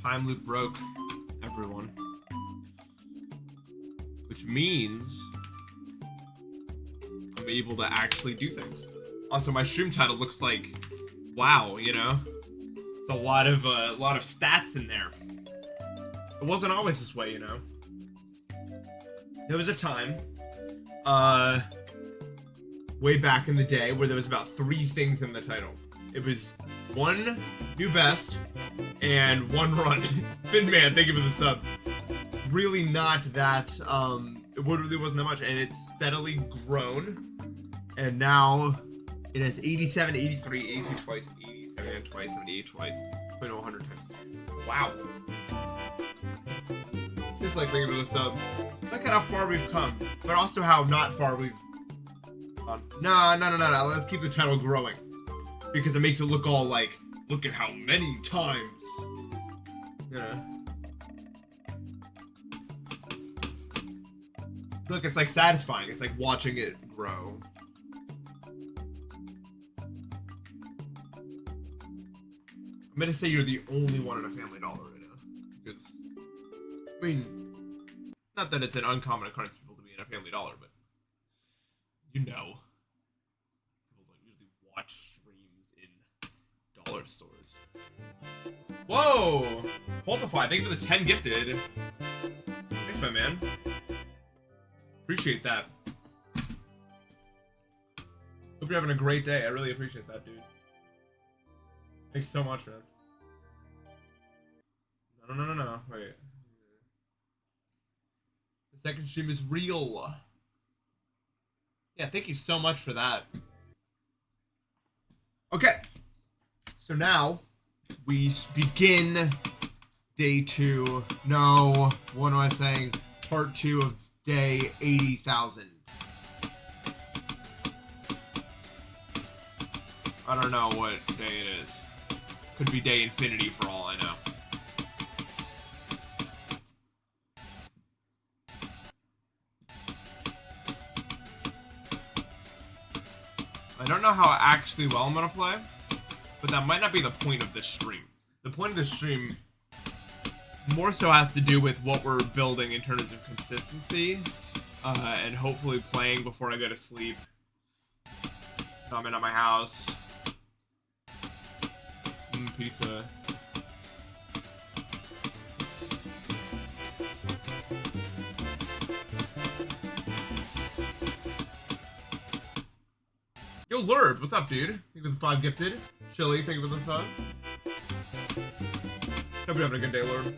Time loop broke, everyone. Which means I'm able to actually do things. Also, my stream title looks like, wow, you know? It's a lot of stats in there. It wasn't always this way, you know? There was a time, way back in the day where there was about 3 things in the title. It was 1 new best and 1 run. Finman, thank you for the sub. Really not that, it really wasn't that much, and it's steadily grown. And now it has 87, 83, 82 twice, 87 twice, 78 twice, 100 times. Wow. Just like thinking of the sub. Look at how far we've come, but also how not far we've gone. No. Let's keep the title growing because it makes it look all like, look at how many times. Yeah. Look, it's like satisfying. It's like watching it grow. I'm gonna say you're the only one in a Family Dollar right now. Because, I mean, not that it's an uncommon occurrence for people to be in a Family Dollar, but you know. People don't usually watch streams in dollar stores. Whoa! Multiply, thank you for the 10 gifted. Thanks, my man. Appreciate that. Hope you're having a great day. I really appreciate that, dude. Thanks so much, man. No. Wait. The second stream is real. Yeah, thank you so much for that. Okay. So now, we begin day 2. No, what am I saying? Part 2 of day 80,000. I don't know what day it is. Could be day infinity for all I know. I don't know how actually well I'm gonna play, but that might not be the point of this stream. The point of this stream more so has to do with what we're building in terms of consistency, and hopefully playing before I go to sleep. Comment at my house. Pizza. Yo, Lurd, what's up, dude? Thank you for the 5 gifted. Chili, thank you for the sub. Hope you're having a good day, Lurd.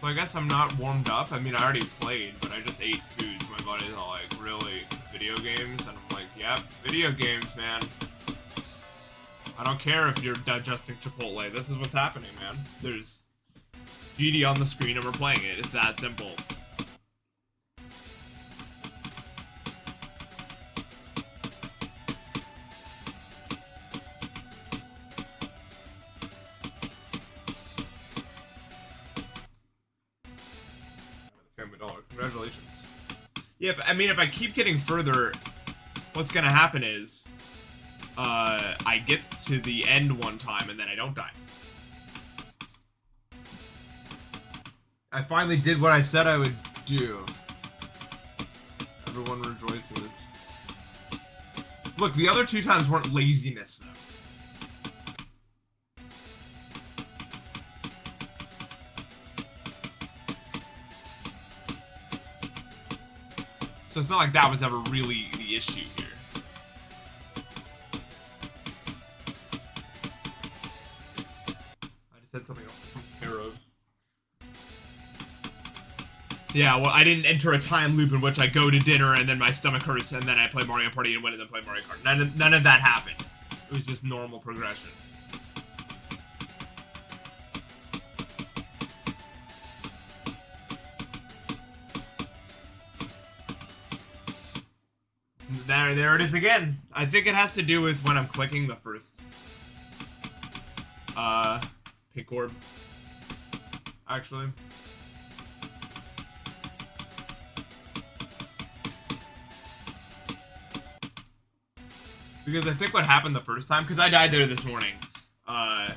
So I guess I'm not warmed up. I mean, I already played, but I just ate food. So my body's all like, really? Video games? And I'm like, yep, video games, man. I don't care if you're digesting Chipotle. This is what's happening, man. There's GD on the screen and we're playing it. It's that simple. Congratulations. Yeah, if I keep getting further, what's gonna happen is, I get to the end one time and then I don't die. I finally did what I said I would do. Everyone rejoices. Look, the other 2 times weren't laziness, though. So it's not like that was ever really the issue here. I just said something else from Arrows. Yeah, well, I didn't enter a time loop in which I go to dinner and then my stomach hurts and then I play Mario Party and win and then play Mario Kart. None of that happened. It was just normal progression. There it is again. I think it has to do with when I'm clicking the first pink orb. Actually. Because I think what happened the first time, because I died there this morning. I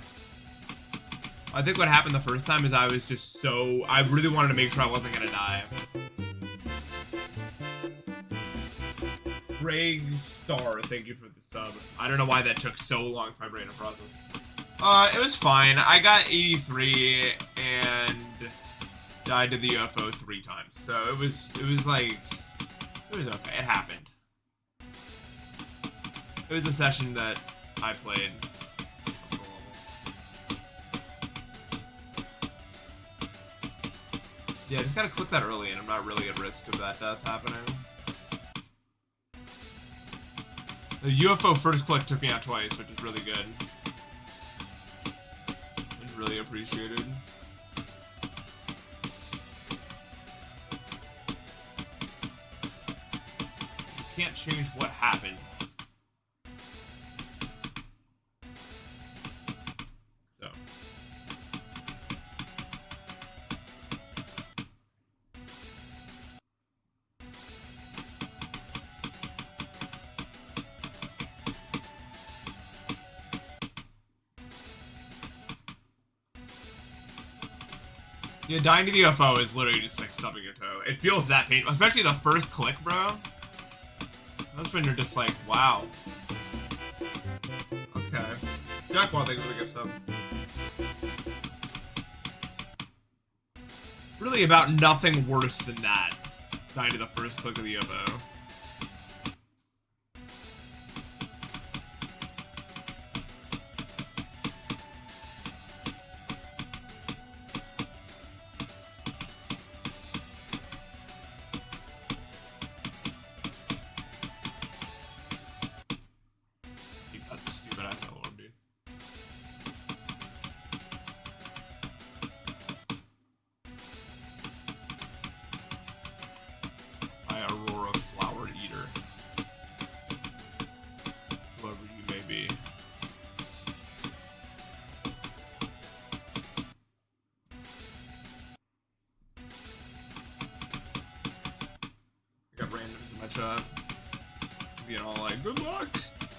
think what happened the first time is I was just so... I really wanted to make sure I wasn't gonna die. Craig Star, thank you for the sub. I don't know why that took so long for my brain to process. It was fine. I got 83 and died to the UFO 3 times. So it was like... It was okay. It happened. It was a session that I played. Yeah, I just gotta click that early, and I'm not really at risk of that death happening. The UFO first click took me out twice, which is really good. And really appreciated. You can't change what happened. So. Yeah, dying to the UFO is literally just like stubbing your toe. It feels that painful, especially the first click, bro. That's when you're just like, wow. Okay. Jack Wall, thank you for the gift sub. Really about nothing worse than that. Dying to the first click of the UFO. Being all like, good luck!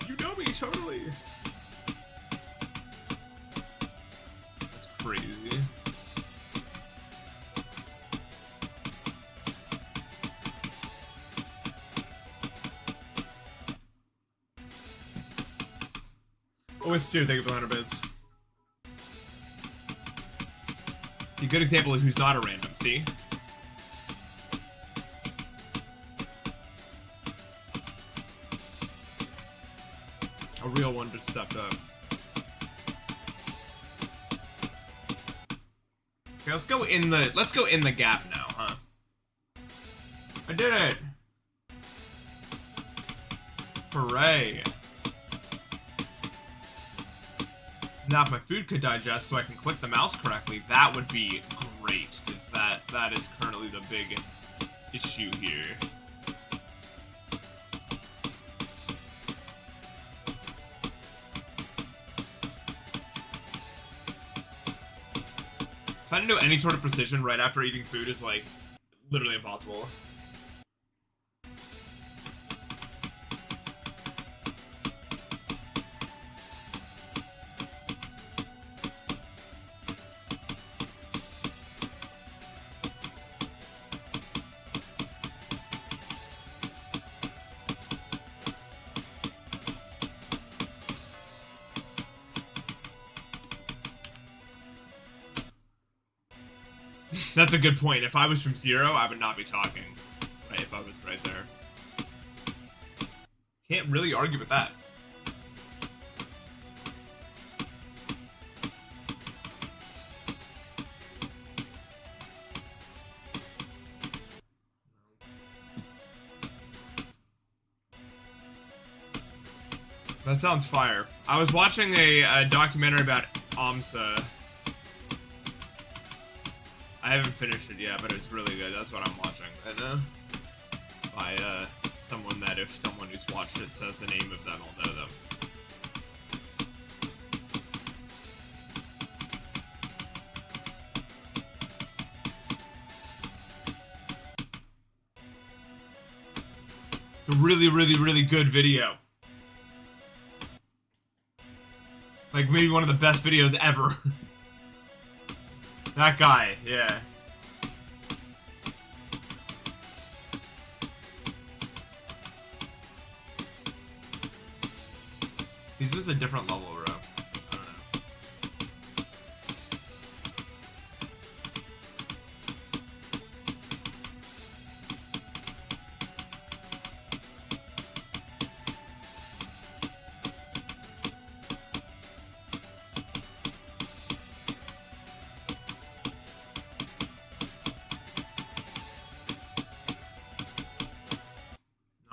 You know me, totally! That's crazy. Oh, it's Stu, thank you for the 100 bits. A good example of who's not a random, see? A real one just stepped up. Okay, let's go in the gap now, huh? I did it! Hooray. Now if my food could digest so I can click the mouse correctly, that would be great, because that is currently the big issue here. Trying to do any sort of precision right after eating food is, like, literally impossible. That's a good point. If I was from 0, I would not be talking. Right, if I was right there. Can't really argue with that. That sounds fire. I was watching a documentary about AMSA. I haven't finished it yet, but it's really good. That's what I'm watching right now. By someone that if someone who's watched it says the name of them, I'll know them. It's a really, really, really good video. Like, maybe one of the best videos ever. That guy, yeah. He's just a different level, bro. I don't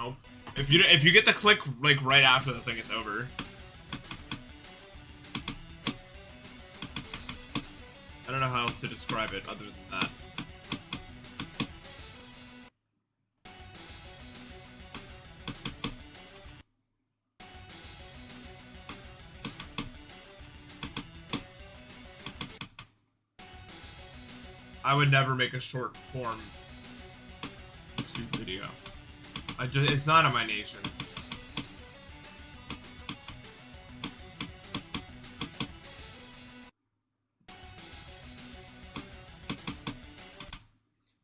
know. Nope. If you get the click like right after the thing, it's over. I don't know how else to describe it other than that. I would never make a short form YouTube video. It's not in my nation.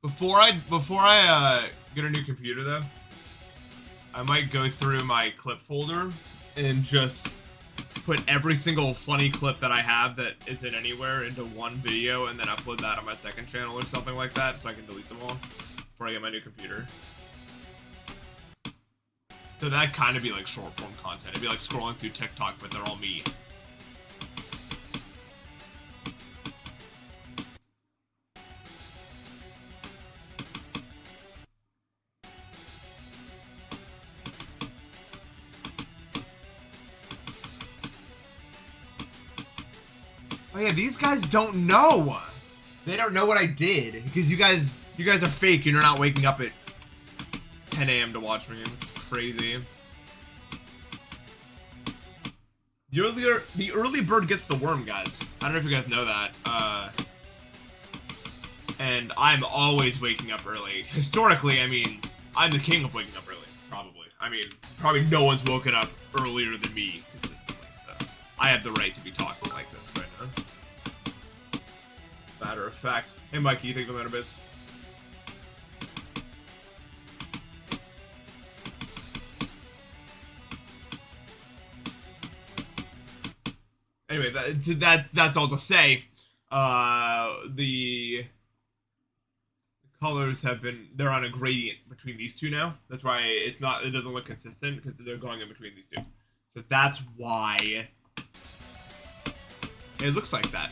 Before I get a new computer though, I might go through my clip folder and just put every single funny clip that I have that isn't anywhere into one video and then upload that on my second channel or something like that so I can delete them all before I get my new computer. So that'd kind of be like short form content. It'd be like scrolling through TikTok, but they're all me. Oh yeah, these guys don't know. They don't know what I did because you guys are fake and you're not waking up at 10 a.m. to watch me. It's crazy. The early bird gets the worm, guys. I don't know if you guys know that. And I'm always waking up early. Historically, I mean, I'm the king of waking up early. Probably. I mean, probably no one's woken up earlier than me consistently. So I have the right to be talking like this right now. Matter of fact. Hey, Mikey, you think the bits? Anyway, that's all to say. The colors they're on a gradient between these two now. That's why it doesn't look consistent because they're going in between these two. So that's why it looks like that.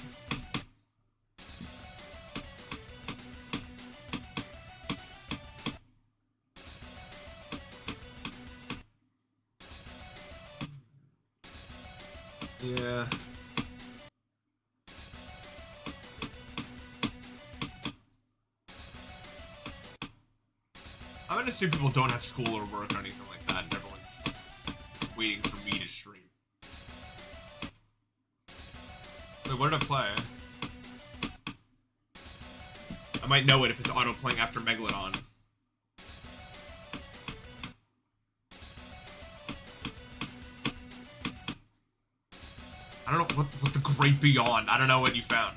Yeah. I'm gonna assume people don't have school or work or anything like that, and everyone's just waiting for me to stream. Wait, what did I play? I might know it if it's auto-playing after Megalodon. I don't know what the Great Beyond. I don't know what you found.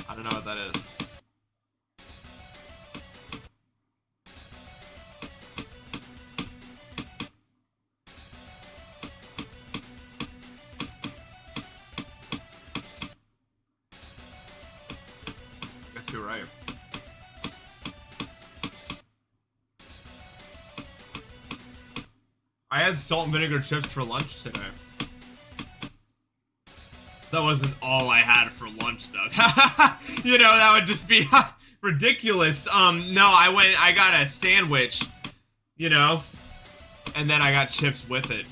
I don't know what that is. I guess you're right. I had salt and vinegar chips for lunch today. That wasn't all I had for lunch, though. You know, that would just be ridiculous. No, I got a sandwich, you know, and then I got chips with it.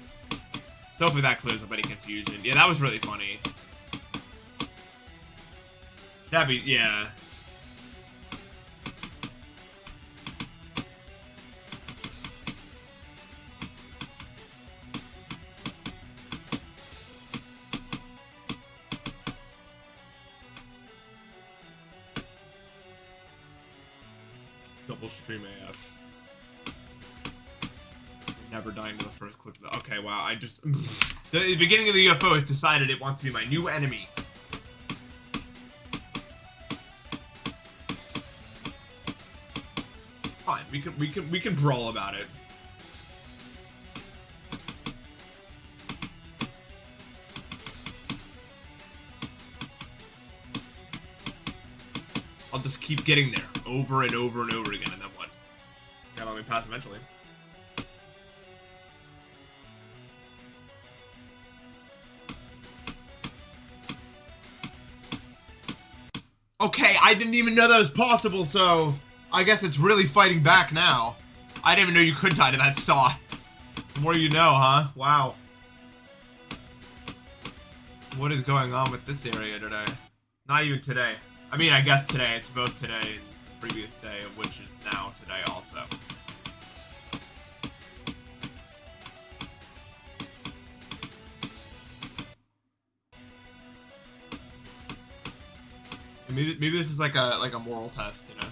So hopefully that clears up any confusion. Yeah, that was really funny. Yeah. Double stream AF. Never dying to the first clip. Okay, wow, I just... The beginning of the UFO has decided it wants to be my new enemy. Fine, we can brawl about it. I'll just keep getting there over and over and over again, and then what? Gotta let me pass eventually. Okay, I didn't even know that was possible, so I guess it's really fighting back now. I didn't even know you could tie to that saw. The more you know, huh? Wow. What is going on with this area today? Not even today. I mean, I guess today. It's both today and the previous day, which is now today also. Maybe this is like a moral test, you know?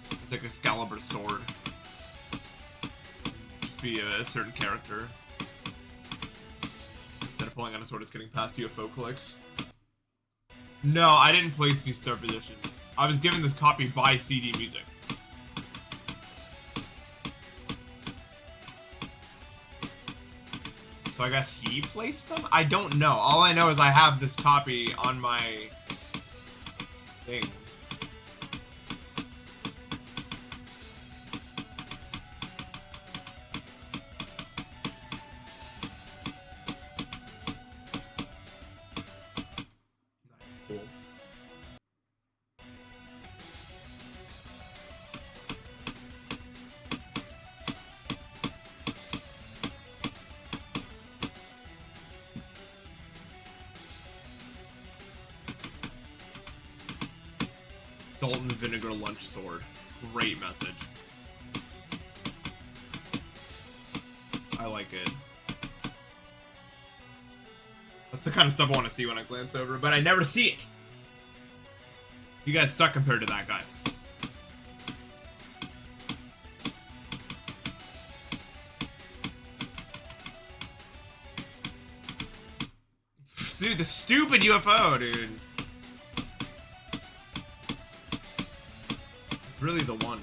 It's like Excalibur sword. Just be a certain character. Instead of pulling on a sword, it's getting past UFO clicks. No, I didn't place these star positions. I was given this copy by CD Music. So I guess he placed them? I don't know. All I know is I have this copy on my thing. Cool. Salt and vinegar lunch sword. Great message. I like it. That's the kind of stuff I want to see when I glance over, but I never see it. You guys suck compared to that guy. Dude, the stupid UFO, dude. Really the one.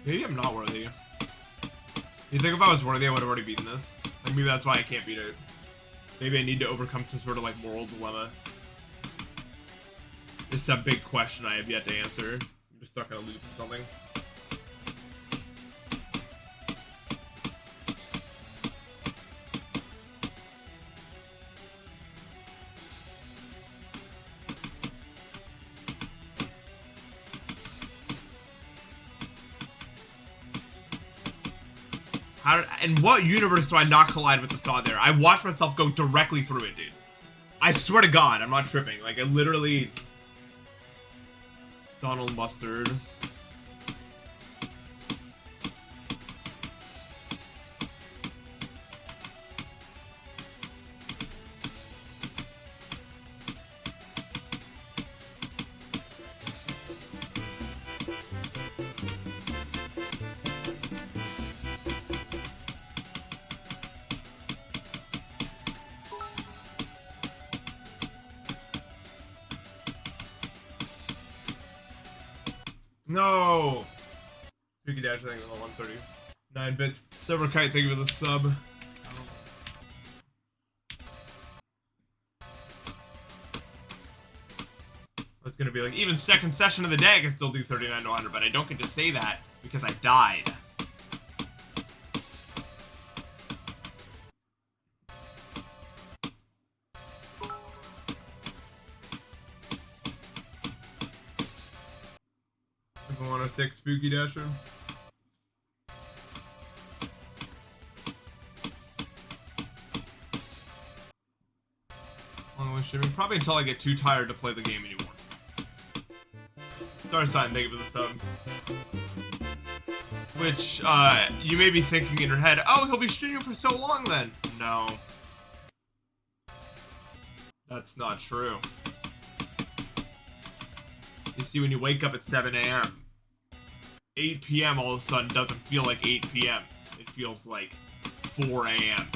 Maybe I'm not worthy. You think if I was worthy, I would have already beaten this? Like, maybe that's why I can't beat it. Maybe I need to overcome some sort of, like, moral dilemma. This is a big question I have yet to answer. I'm just stuck in a loop or something. In what universe do I not collide with the saw there? I watched myself go directly through it, dude. I swear to God, I'm not tripping. Like, I literally... Donald Mustard. No! Spooky Dash, I think it was 130. 9 bits. Silver Kite, thank you for the sub. It's gonna be like, even second session of the day, I can still do 39 to 100, but I don't get to say that because I died. If I want to take Spooky Dasher. Long way streaming. Probably until I get too tired to play the game anymore. Star sign, thank you for the sub. Which, you may be thinking in your head, oh, he'll be streaming for so long then. No. That's not true. You see, when you wake up at 7 a.m., 8 p.m. all of a sudden doesn't feel like 8 p.m. It feels like 4 a.m.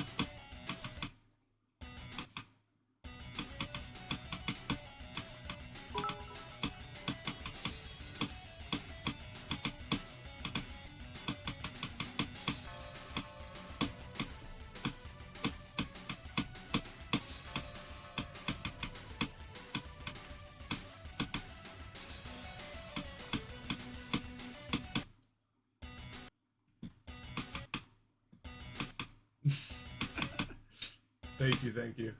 Thank you, thank you.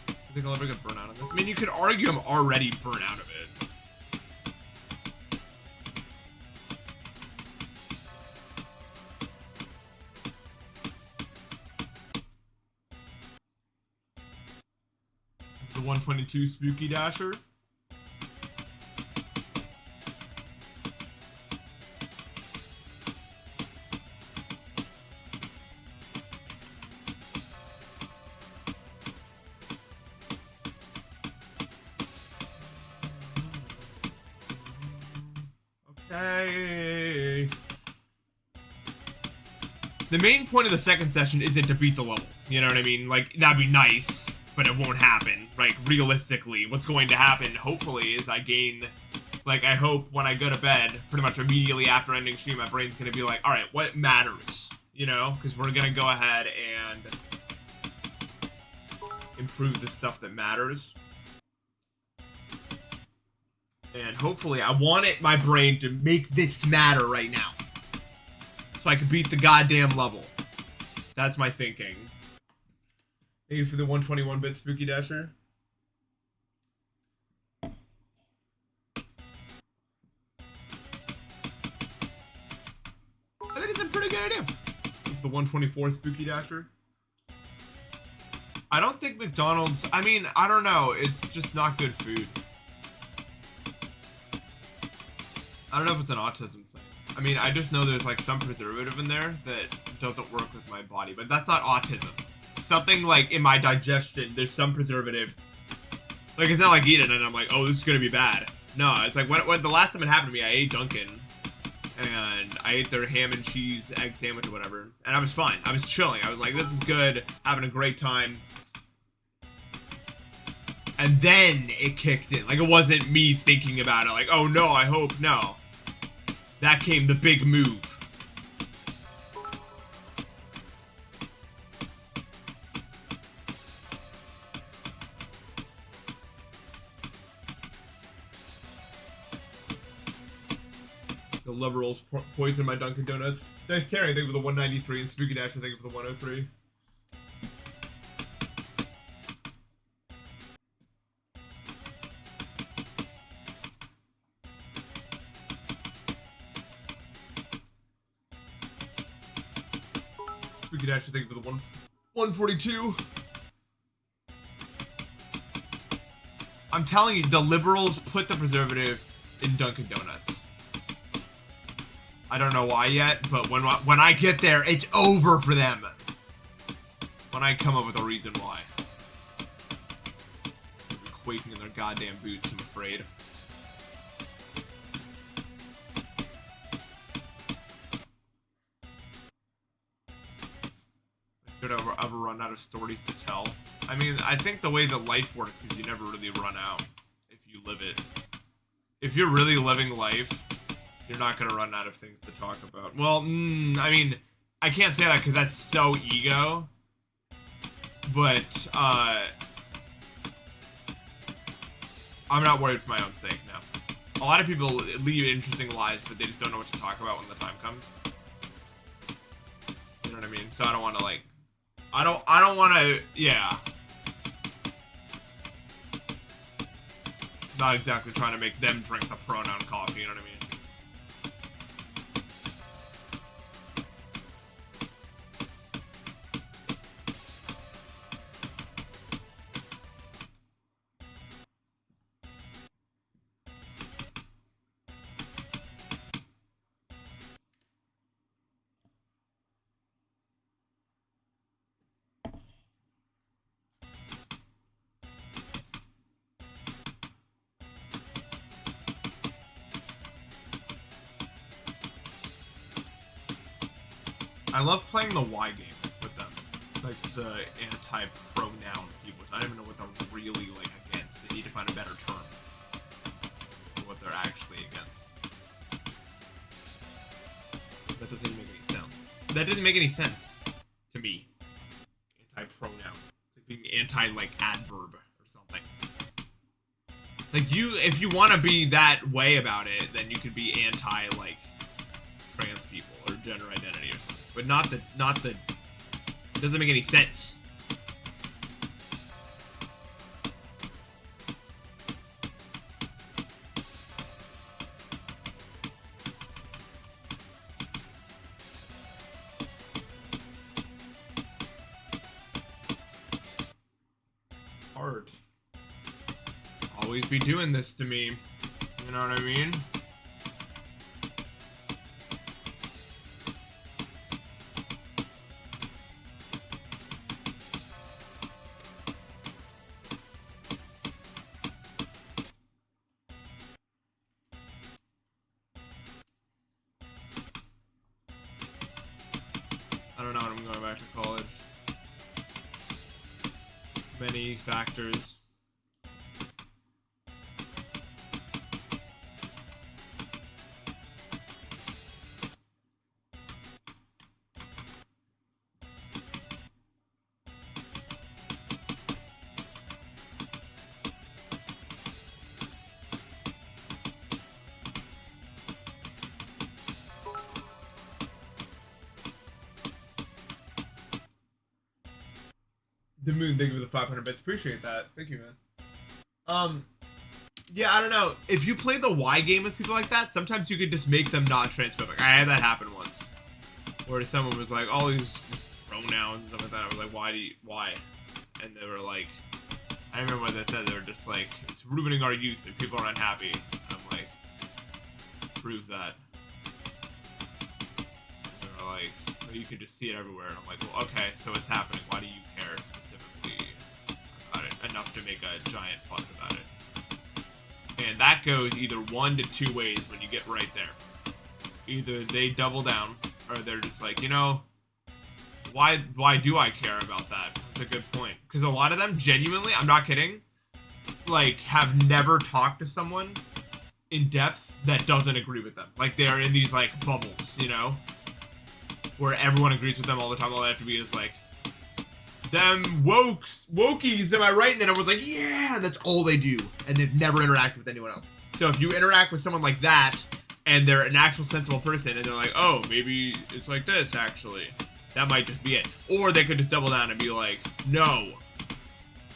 I think I'll ever get burnt out on this. I mean, you could argue I'm already burnt out of it. The 122 Spooky Dasher. The main point of the second session isn't to beat the level. You know what I mean? Like, that'd be nice, but it won't happen. Like, realistically, what's going to happen, hopefully, is I gain... Like, I hope when I go to bed, pretty much immediately after ending stream, my brain's gonna be like, alright, what matters? You know? Because we're gonna go ahead and... improve the stuff that matters. And hopefully, I want my brain to make this matter right now. So I can beat the goddamn level. That's my thinking. Thank you for the 121-bit Spooky Dasher. I think it's a pretty good idea. The 124 Spooky Dasher. I don't think McDonald's... I mean, I don't know. It's just not good food. I don't know if it's an autism thing. I mean, I just know there's like some preservative in there that doesn't work with my body, but that's not autism. Something like in my digestion, there's some preservative. Like, it's not like eating it and I'm like, oh, this is gonna be bad. No, it's like when the last time it happened to me, I ate Dunkin', and I ate their ham and cheese egg sandwich or whatever, and I was fine. I was chilling. I was like, this is good, having a great time. And then it kicked in. Like, it wasn't me thinking about it, like, oh no, I hope, no. That came the big move. The liberals poisoned my Dunkin' Donuts. Nice Terry, thank you for the 193, and Spooky Dasher, thank you for the 103. Spooky Dasher, thank you for the 142. I'm telling you, the liberals put the preservative in Dunkin' Donuts. I don't know why yet, but when I get there, it's over for them. When I come up with a reason why. They'll be quaking in their goddamn boots, I'm afraid. Could I ever run out of stories to tell? I mean, I think the way that life works is you never really run out if you live it. If you're really living life, you're not gonna run out of things to talk about. Well, I mean, I can't say that because that's so ego. But, I'm not worried for my own sake now. A lot of people lead interesting lives, but they just don't know what to talk about when the time comes. You know what I mean? So I don't want to, like... I don't want to... Yeah. Not exactly trying to make them drink the pronoun coffee, you know what I mean? I love playing the Y game with them. Like the anti-pronoun people. I don't even know what they're really like against. They need to find a better term for what they're actually against. That doesn't make any sense. That doesn't make any sense to me. Anti-pronoun. It's like being anti, adverb or something. Like, if you want to be that way about it, then you could be anti, trans people or gender identity or something. But not the, it doesn't make any sense. Hard. Always be doing this to me. You know what I mean? I don't know when I'm going back to college. Many factors. The moon, thank you for the 500 bits. Appreciate that. Thank you, man. Yeah, I don't know. If you play the Y game with people like that, sometimes you could just make them not transphobic. I had that happen once. Where someone was like, all these pronouns and stuff like that. I was like, why? And they were like, I remember what they said. They were just like, it's ruining our youth and people are unhappy. I'm like, prove that. And they were like, well, you can just see it everywhere. And I'm like, well, okay, so it's happening. Why do you care specifically about it enough to make a giant fuss about it? And that goes either one to two ways when you get right there. Either they double down, or they're just like, why do I care about that? That's a good point. Because a lot of them, genuinely, I'm not kidding, have never talked to someone in depth that doesn't agree with them. Like, they're in these, bubbles, where everyone agrees with them all the time. All they have to be is them wokies, am I right? And then everyone's like, yeah, and that's all they do. And they've never interacted with anyone else. So if you interact with someone like that, and they're an actual sensible person, and they're like, oh, maybe it's like this, actually. That might just be it. Or they could just double down and be like, no,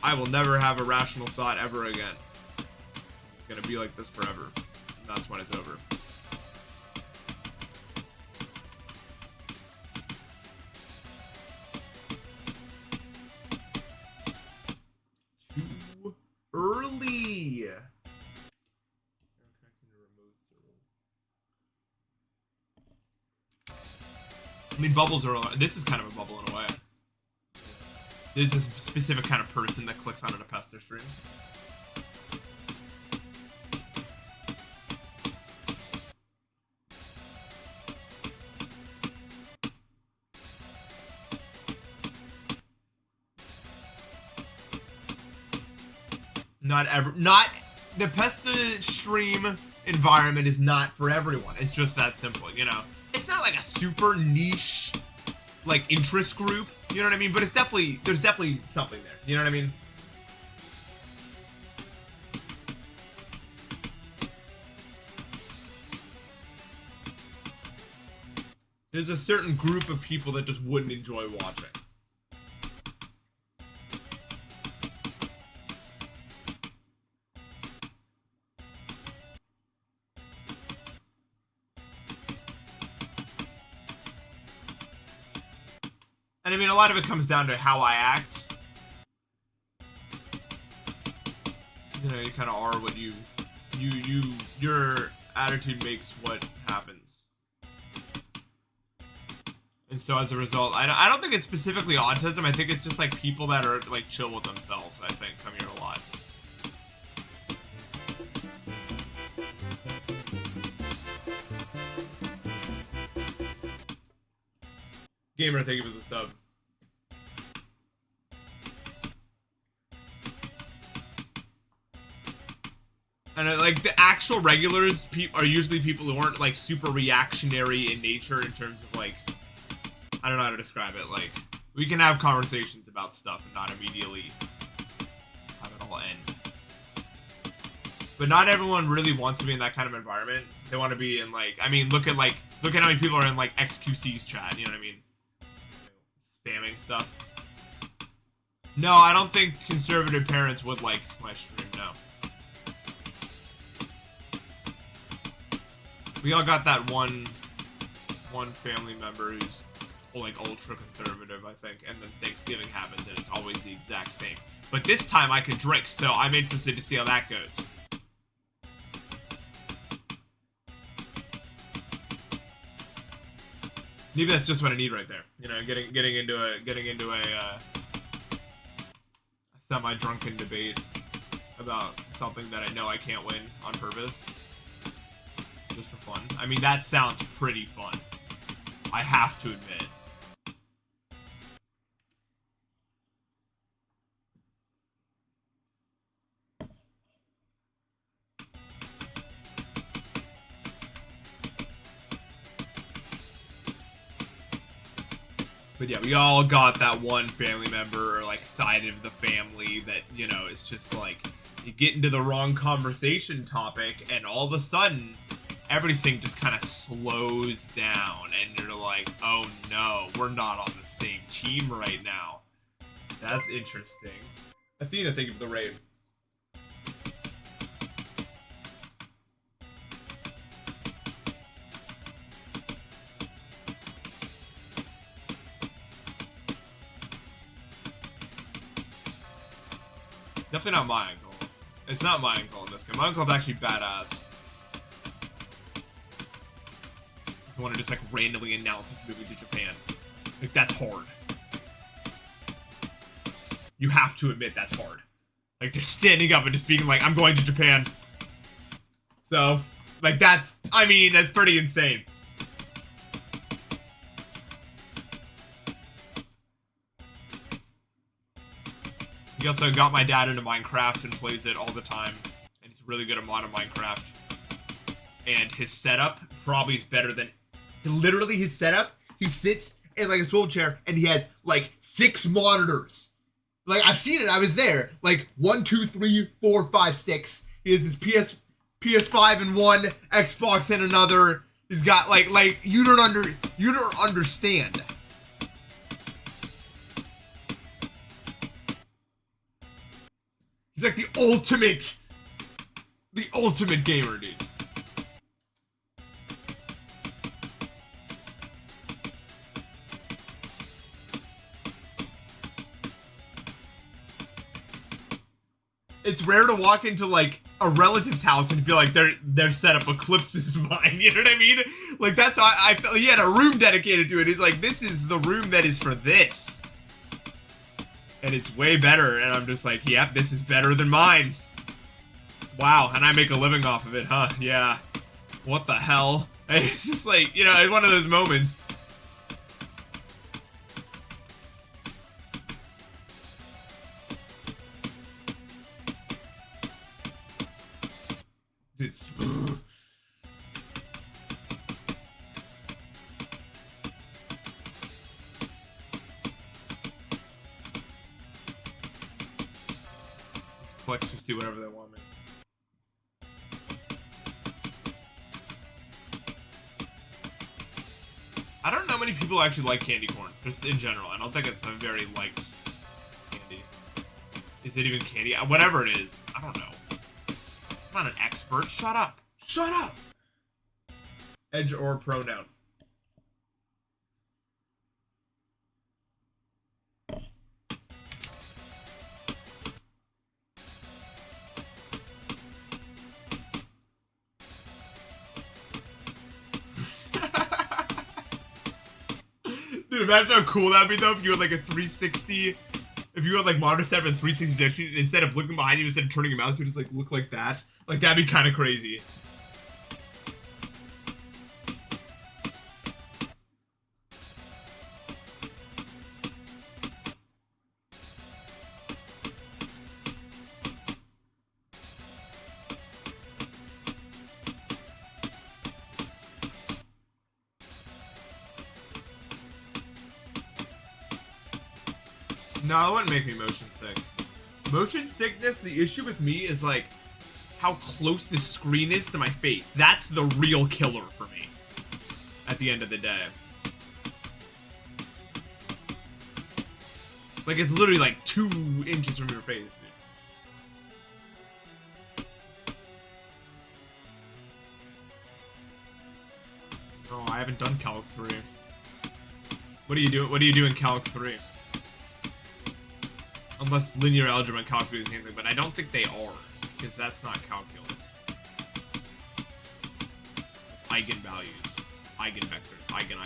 I will never have a rational thought ever again. It's gonna be like this forever. And that's when it's over. Too early. I mean, bubbles are. This is kind of a bubble in a way. There's a specific kind of person that clicks on an Npesta stream. Not the Npesta stream environment is not for everyone. It's just that simple, It's not like a super niche, interest group, you know what I mean? But there's definitely something there, you know what I mean? There's a certain group of people that just wouldn't enjoy watching. And I mean, a lot of it comes down to how I act. You kind of are what your attitude makes what happens. And so as a result, I don't think it's specifically autism. I think it's just people that are chill with themselves, I think, come here a lot. Gamer, thank you for the sub. And like the actual regulars are usually people who aren't like super reactionary in nature in terms of like, I don't know how to describe it. Like we can have conversations about stuff and not immediately have it all end. But not everyone really wants to be in that kind of environment. They want to be in like, I mean, look at how many people are in like XQC's chat. You know what I mean? Spamming stuff. No, I don't think conservative parents would like my stream. No. We all got that one family member who's like ultra conservative, I think, and then Thanksgiving happens and it's always the exact same. But this time I could drink, so I'm interested to see how that goes. Maybe that's just what I need right there. You know, getting into a semi-drunken debate about something that I know I can't win on purpose. Just for fun. I mean, that sounds pretty fun. I have to admit. But yeah, we all got that one family member or like side of the family that, you know, it's just like you get into the wrong conversation topic and all of a sudden everything just kind of slows down and you're like, oh no, we're not on the same team right now. That's interesting. Athena, thank you for the raid. Definitely not my uncle. It's not my uncle in this game. My uncle's actually badass. I want to just like randomly announce he's moving to Japan. Like that's hard. You have to admit that's hard. Like just standing up and just being like, I'm going to Japan. So, like that's, I mean, that's pretty insane. He also got my dad into Minecraft and plays it all the time. And he's really good at modern Minecraft. And his setup probably is better than... Literally his setup, he sits in like a swivel chair and he has like 6 monitors. Like I've seen it, I was there. Like 1, 2, 3, 4, 5, 6. He has his PS5 in one, Xbox in another. He's got like you don't understand. He's like the ultimate gamer, dude. It's rare to walk into like a relative's house and feel like their setup eclipses mine. You know what I mean? Like that's how I felt. He had a room dedicated to it. He's like, this is the room that is for this. And it's way better, and I'm just like, yep, this is better than mine. Wow, and I make a living off of it, huh? Yeah. What the hell? It's just like, you know, it's one of those moments. It's... Flex just do whatever they want, man. I don't know many people actually like candy corn, just in general. I don't think it's a very liked candy. Is it even candy? Whatever it is, I don't know. I'm not an expert. Shut up. Shut up! Edge or pronoun. Dude, imagine how cool that'd be though if you had like a 360, if you had like monitor setup and 360 projection, instead of looking behind you, instead of turning your mouse, you just like look like that. Like that'd be kind of crazy. No, it wouldn't make me motion sick. Motion sickness, the issue with me is like how close the screen is to my face. That's the real killer for me at the end of the day. Like, it's literally like 2 inches from your face, dude. Oh, I haven't done Calc 3. What do you do? What do you do in Calc 3? Unless linear algebra and Calc 3 is the same thing, but I don't think they are, because that's not calculus. Eigenvalues, eigenvectors, eigen.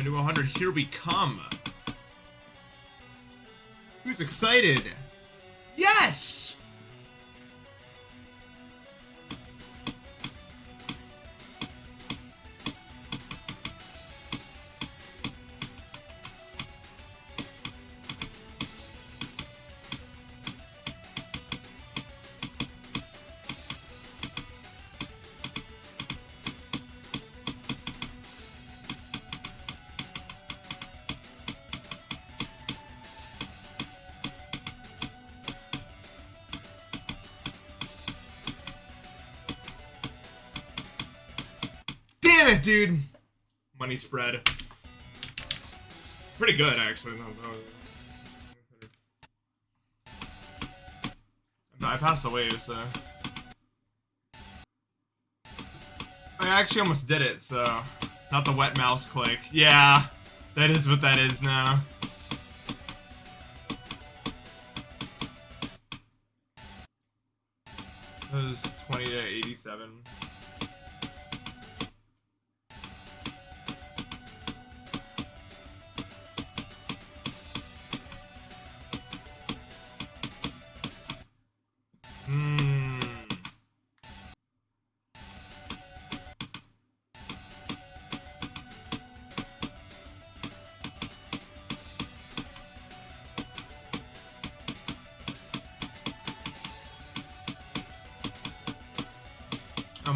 To 100, here we come. Who's excited? Yes! Damn it, dude! Money spread. Pretty good, actually. No, I passed the wave, so... I actually almost did it, so... Not the wet mouse click. Yeah, that is what that is now. That was 20 to 87.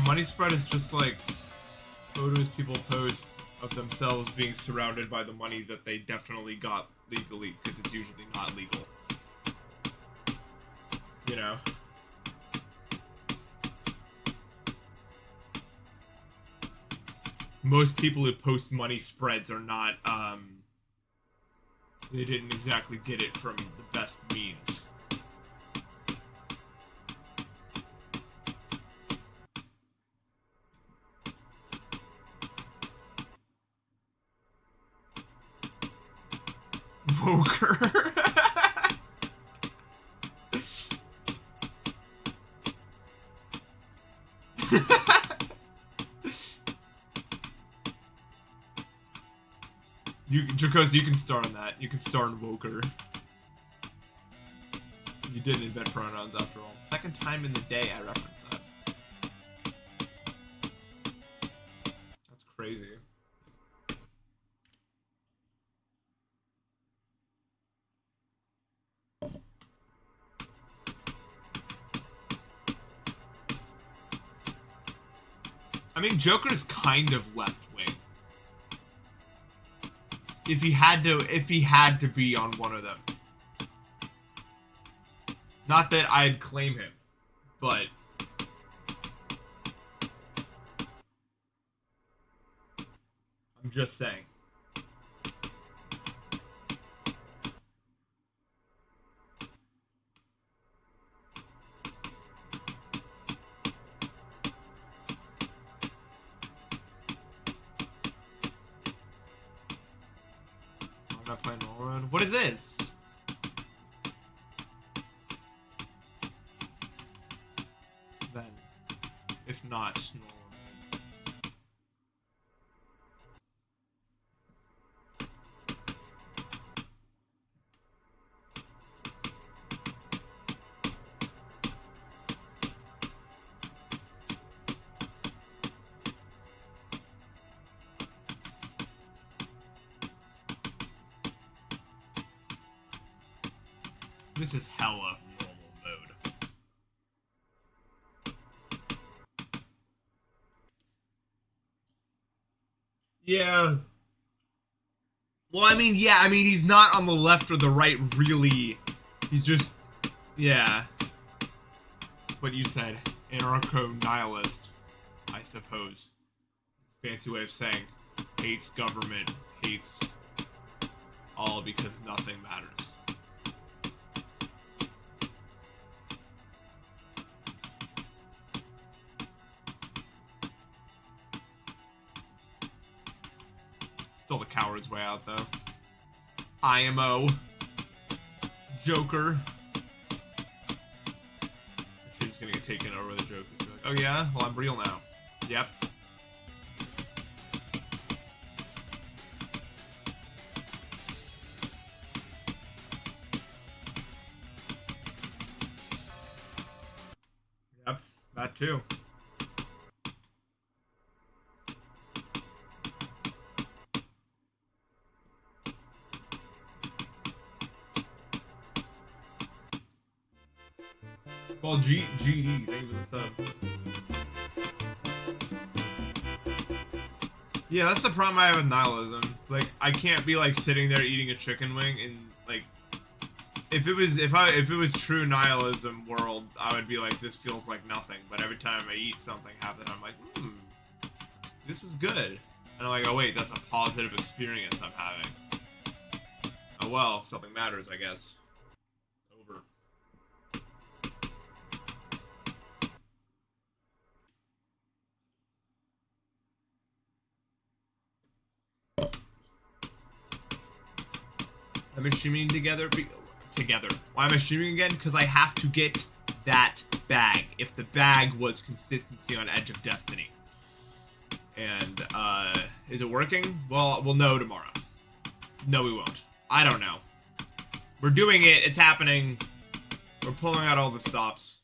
Money spread is just like photos people post of themselves being surrounded by the money that they definitely got legally, because it's usually not legal. You know? Most people who post money spreads are not, they didn't exactly get it from the best means. Poker. Jacos, you can start on that. You can start on Woker. You didn't invent pronouns after all. Second time in the day I referenced that. That's crazy. I mean, Joker's kind of left-wing. If he had to be on one of them. Not that I'd claim him, but I'm just saying. What is this? Then, if not, normal. This is hella normal mode. Yeah. Well, I mean, yeah, I mean, he's not on the left or the right, really. He's just, yeah. What you said, anarcho-nihilist, I suppose. Fancy way of saying hates government, hates all because nothing matters. Still the coward's way out, though. IMO. Joker. She's gonna get taken over the Joker. Like, oh yeah? Well, I'm real now. Yep. Yep. That too. Well, GE, thank you for the sub. Yeah, that's the problem I have with nihilism. Like, I can't be like sitting there eating a chicken wing and like, if it was true nihilism world, I would be like, this feels like nothing. But every time I eat something, half the time I'm like, this is good, and I'm like, oh wait, that's a positive experience I'm having. Oh well, something matters, I guess. Over. Am I streaming together? Why am I streaming again? Because I have to get that bag. If the bag was consistency on Edge of Destiny. And, is it working? Well, we'll know tomorrow. No, we won't. I don't know. We're doing it. It's happening. We're pulling out all the stops.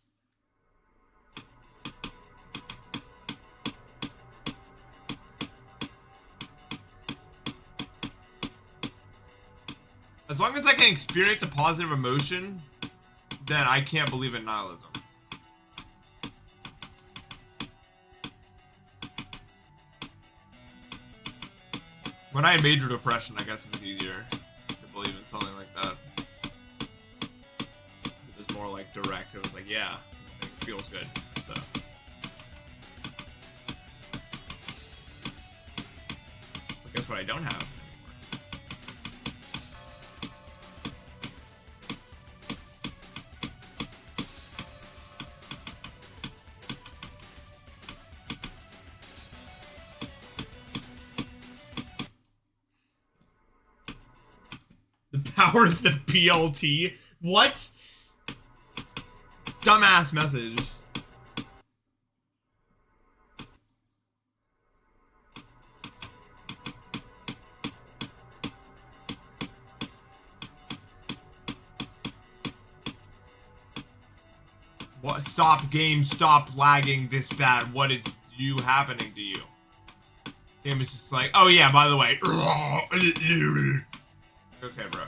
As long as I can experience a positive emotion, then I can't believe in nihilism. When I had major depression, I guess it was easier to believe in something like that. It was more like direct. It was like, yeah, it feels good. So. But guess what I don't have? Power of the PLT? What? Dumbass message. What? Stop game, stop lagging this bad. What is you happening to you? Game is just like, oh yeah, by the way. Okay, bro.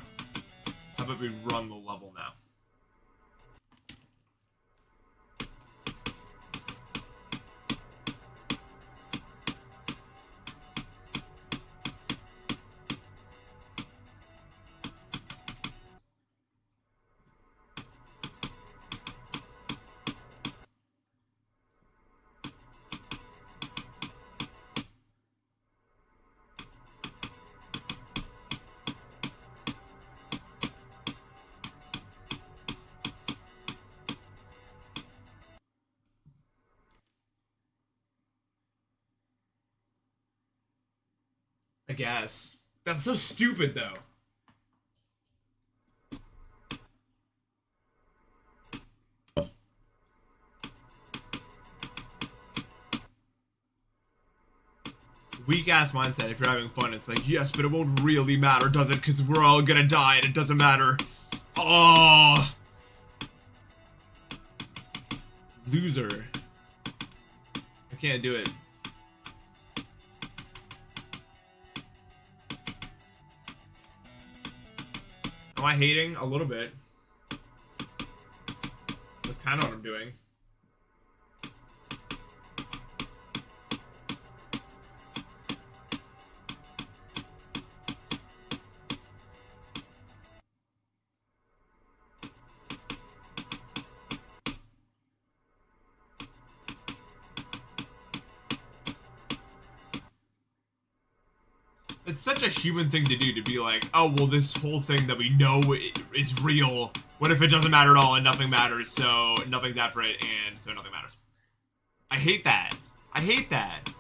How about we run the level now? I guess. That's so stupid, though. weak ass mindset. If you're having fun, it's like, yes, but it won't really matter, does it? Because we're all gonna die and it doesn't matter. Oh, loser. I can't do it. Am I hating? A little bit. That's kind of what I'm doing. It's such a human thing to do, to be like, oh, well, this whole thing that we know is real. What if it doesn't matter at all and nothing matters, so nothing's accurate and so nothing matters? I hate that. I hate that.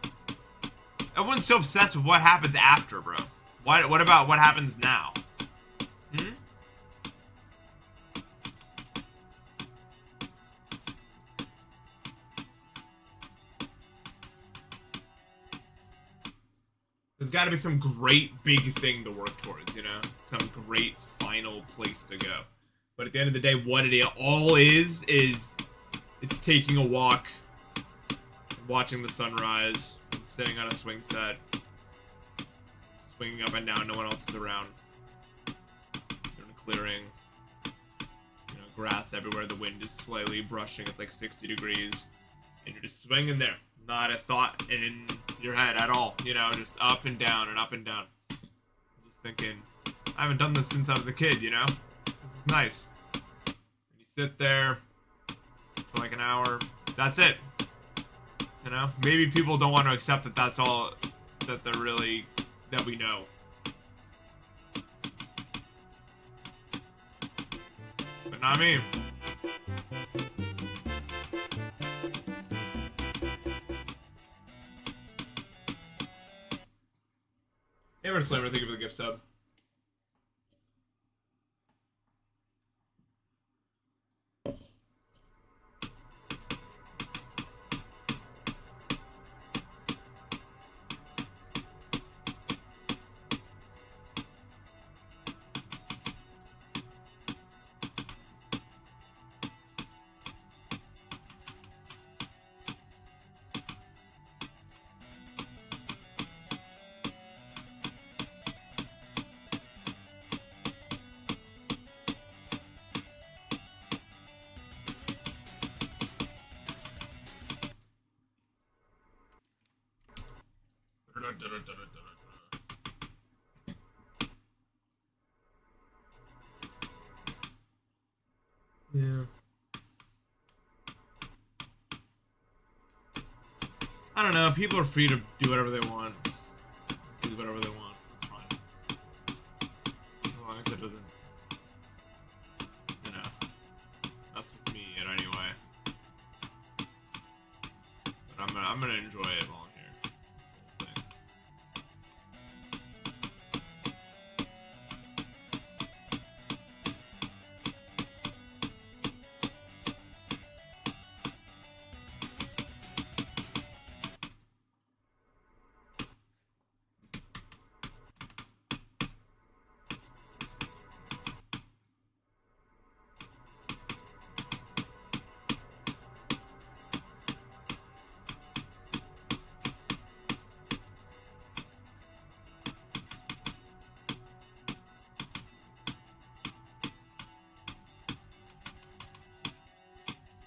Everyone's so obsessed with what happens after, bro. What about what happens now? Hmm? There's got to be some great big thing to work towards, you know? Some great final place to go. But at the end of the day, what it all is it's taking a walk, watching the sunrise, sitting on a swing set, swinging up and down, no one else is around. You're in a clearing, you know, grass everywhere, the wind is slightly brushing, it's like 60 degrees, and you're just swinging there. Not a thought in your head at all, you know, just up and down and up and down. Just thinking, I haven't done this since I was a kid, you know? This is nice. And you sit there for like an hour, that's it. You know? Maybe people don't want to accept that that's all that they're really, that we know. But not me. Hammer Slammer, thank you for the gift sub. Yeah. I don't know. People are free to do whatever they want. Do whatever they want. It's fine. As long as it doesn't, you know, that's with me in any way. But I'm gonna enjoy it while I'm here. The whole thing.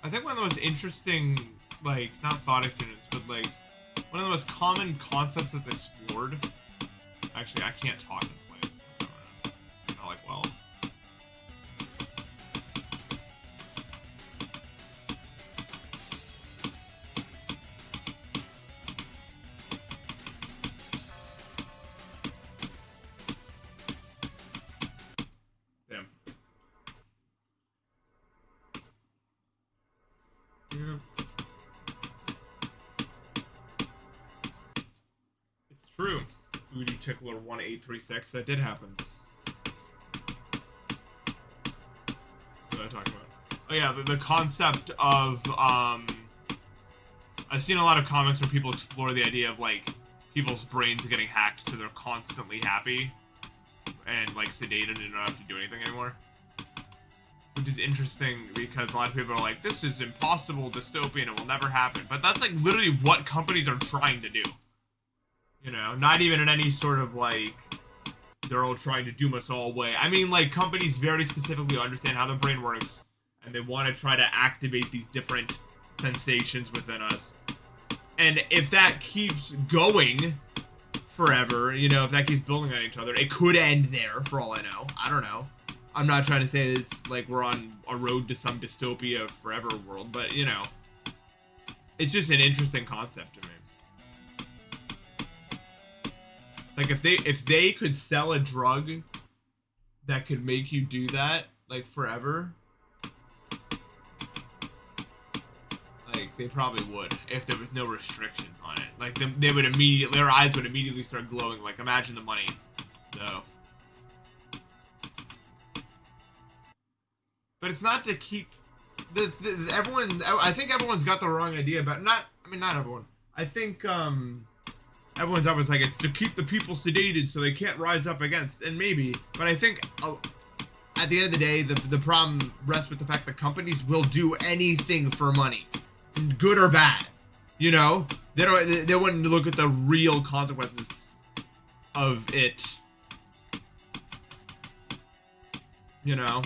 I think one of the most interesting, like, not thought experiments, but like, one of the most common concepts that's explored. Actually, I can't talk in place. Not like well. Damn. Yeah. It's true. Booty Tickler 1836. That did happen. What did I talk about? Oh yeah, the concept of I've seen a lot of comics where people explore the idea of like people's brains getting hacked so they're constantly happy and like sedated and don't have to do anything anymore. Which is interesting because a lot of people are like, this is impossible dystopian, it will never happen. But that's like literally what companies are trying to do. You know, not even in any sort of like, they're all trying to doom us all way. I mean, like, companies very specifically understand how the brain works, and they want to try to activate these different sensations within us. And if that keeps going forever, you know, if that keeps building on each other, it could end there, for all I know. I don't know. I'm not trying to say this like we're on a road to some dystopia forever world, but, you know, it's just an interesting concept to me. Like, if they could sell a drug that could make you do that, like, forever, like, they probably would, if there was no restrictions on it. Like, they would immediately, their eyes would immediately start glowing. Like, imagine the money. So. But it's not to keep, everyone, I think everyone's got the wrong idea about, not everyone. I think, everyone's always like, it's to keep the people sedated so they can't rise up against, and maybe, but I think at the end of the day, the problem rests with the fact that companies will do anything for money, good or bad. You know, they wouldn't look at the real consequences of it. You know.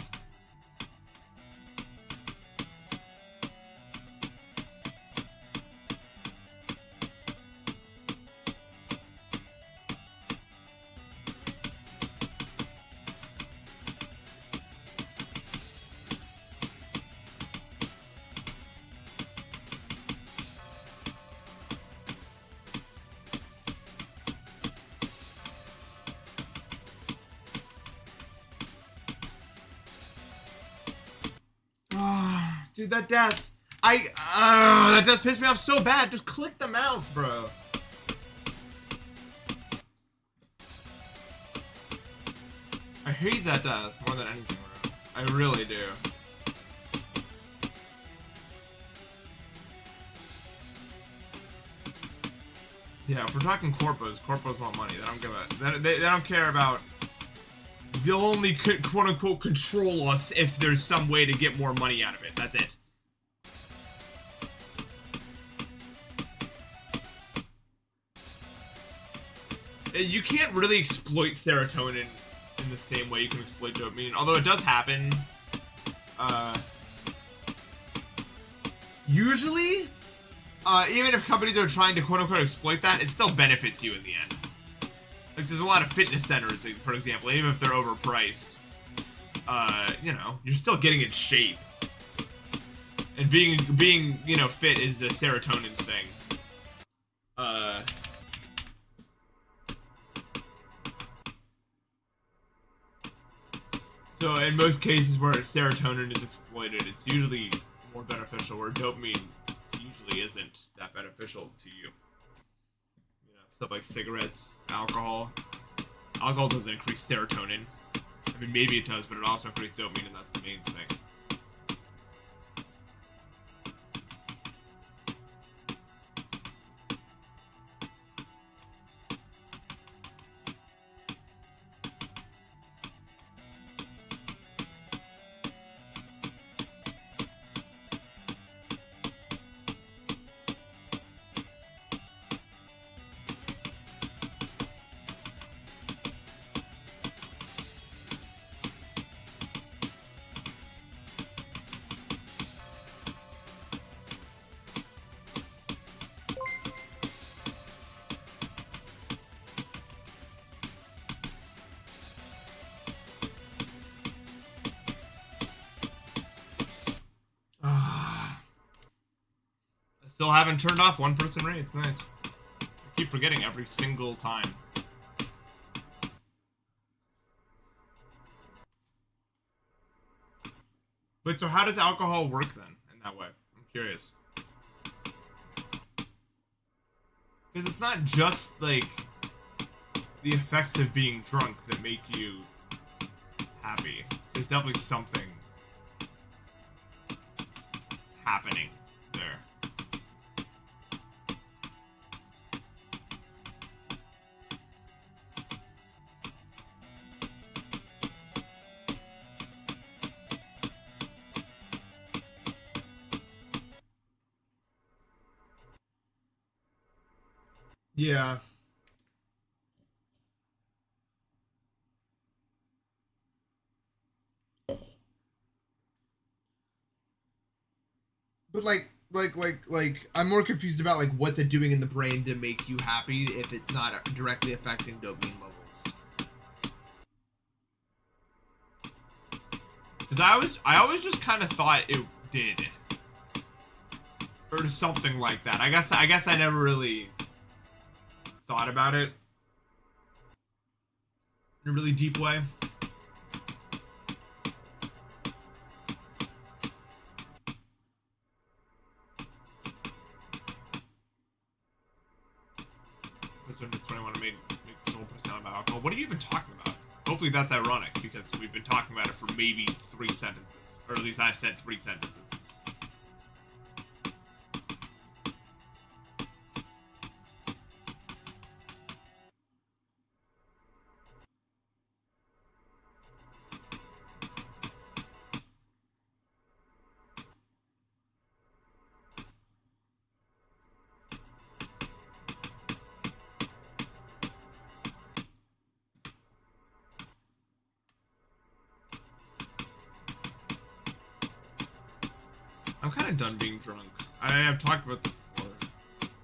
Dude, that death. That death pissed me off so bad. Just click the mouse, bro. I hate that death more than anything, bro. I really do. Yeah, if we're talking corpos want money. They don't give a. They don't care about. They'll only quote-unquote control us if there's some way to get more money out of it. That's it. You can't really exploit serotonin in the same way you can exploit dopamine, although it does happen. Usually, even if companies are trying to quote-unquote exploit that, it still benefits you in the end. Like, there's a lot of fitness centers, for example, even if they're overpriced. You know, you're still getting in shape. And being, you know, fit is a serotonin thing. So in most cases where serotonin is exploited, it's usually more beneficial, where dopamine usually isn't that beneficial to you. Stuff like cigarettes, alcohol. Alcohol doesn't increase serotonin. I mean, maybe it does, but it also increases dopamine, and that's the main thing. Still haven't turned off one-person raids. Nice. I keep forgetting every single time. Wait, so how does alcohol work then, in that way? I'm curious. Because it's not just, like, the effects of being drunk that make you happy. There's definitely something happening there. Yeah. But like, I'm more confused about like what's it doing in the brain to make you happy if it's not directly affecting dopamine levels. Because I always just kind of thought it did, or something like that. I guess I never really thought about it in a really deep way. This one, 21 made someone put us down about alcohol. What are you even talking about? Hopefully that's ironic, because we've been talking about it for maybe 3 sentences. Or at least I've said 3 sentences. I'm kind of done being drunk. I've talked about this before.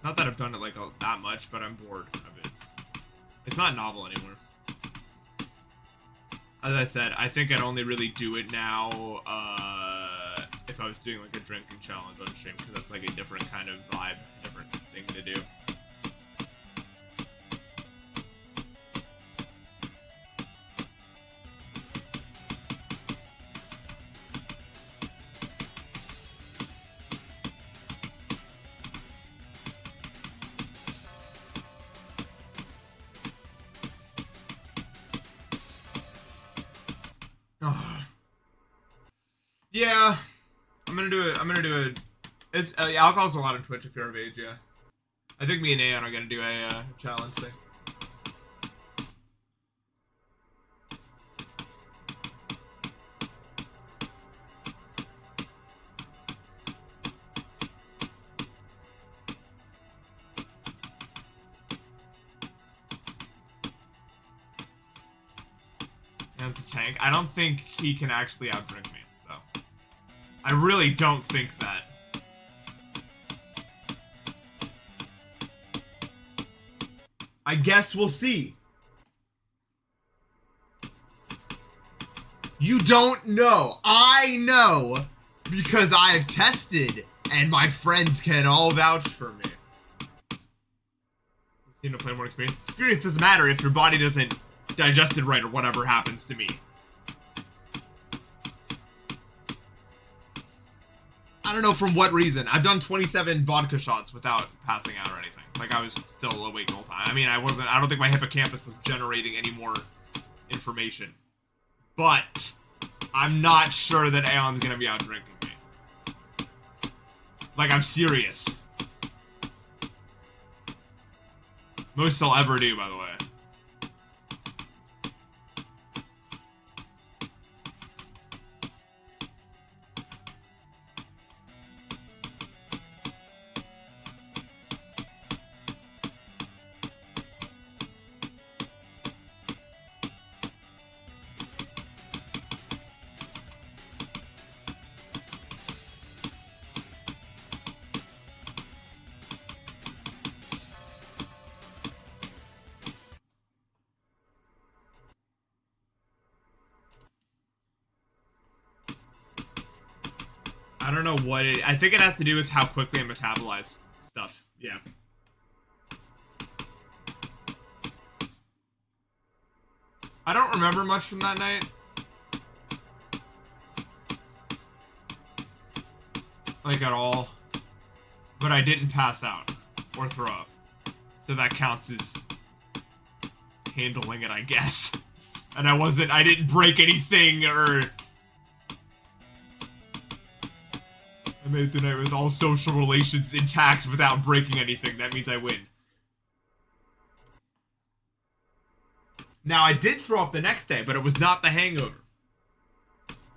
Not that I've done it like that much, but I'm bored of it. It's not novel anymore. As I said, I think I'd only really do it now if I was doing like a drinking challenge on stream, because that's like a different kind of vibe, different thing to do. Oh. Yeah, I'm gonna do it. It's alcohol's a lot on Twitch if you're of age. Yeah, I think me and Aeon are gonna do a challenge thing. And the tank. I don't think he can actually outdrink me, though. I really don't think that. I guess we'll see. You don't know. I know because I've tested and my friends can all vouch for me. You know, play more experience. Experience doesn't matter if your body doesn't digest it right or whatever happens to me. I don't know from what reason. I've done 27 vodka shots without passing out or anything. Like, I was still awake the whole time. I mean, I don't think my hippocampus was generating any more information. But I'm not sure that Aeon's gonna be out drinking me. Like, I'm serious. Most I'll ever do, by the way. I don't know what it... I think it has to do with how quickly I metabolize stuff. Yeah. I don't remember much from that night. Like, at all. But I didn't pass out. Or throw up. So that counts as handling it, I guess. And I didn't break anything, or... I made it through the night with all social relations intact without breaking anything. That means I win. Now, I did throw up the next day, but it was not the hangover.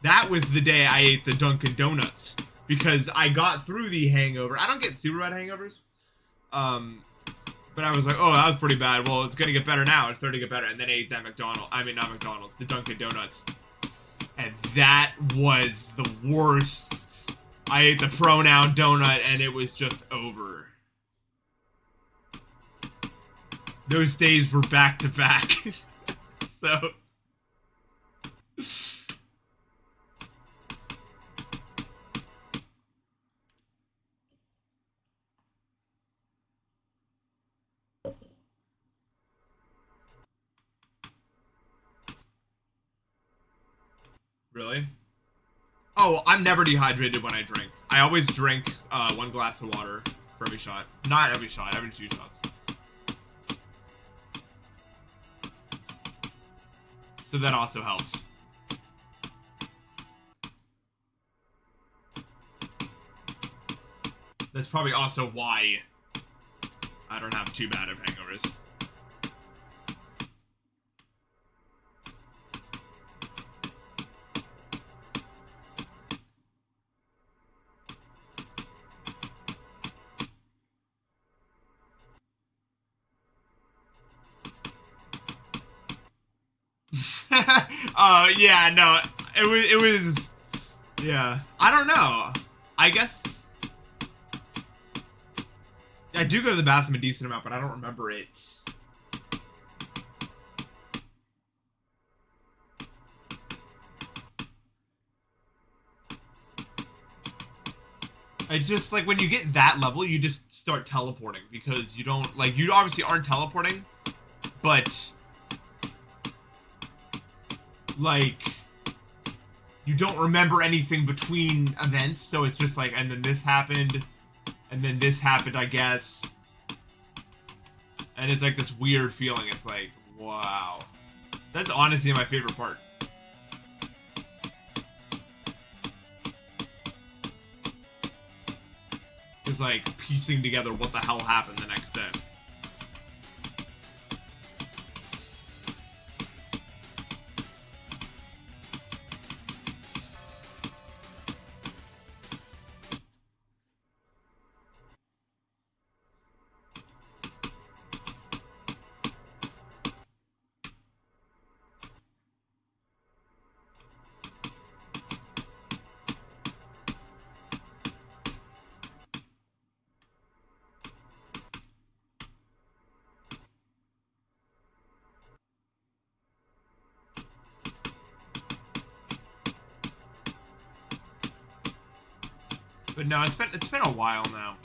That was the day I ate the Dunkin' Donuts. Because I got through the hangover. I don't get super bad hangovers. But I was like, oh, that was pretty bad. Well, it's gonna get better now. It's starting to get better. And then I ate that McDonald's. I mean, not McDonald's, the Dunkin' Donuts. And that was the worst. I ate the pronoun donut and it was just over. Those days were back to back. So. Really? Oh, I'm never dehydrated when I drink. I always drink 1 glass of water for every shot. Not every shot, every 2 shots. So that also helps. That's probably also why I don't have too bad of hangovers. Yeah, no, it was, yeah, I don't know. I guess I do go to the bathroom a decent amount, but I don't remember it. I just, like, when you get that level, you just start teleporting because you don't, like, you obviously aren't teleporting, but like, you don't remember anything between events, so it's just like, and then this happened, and then this happened, I guess. And it's like this weird feeling. It's like, wow. That's honestly my favorite part. It's like piecing together what the hell happened the next day. But no, it's been a while now.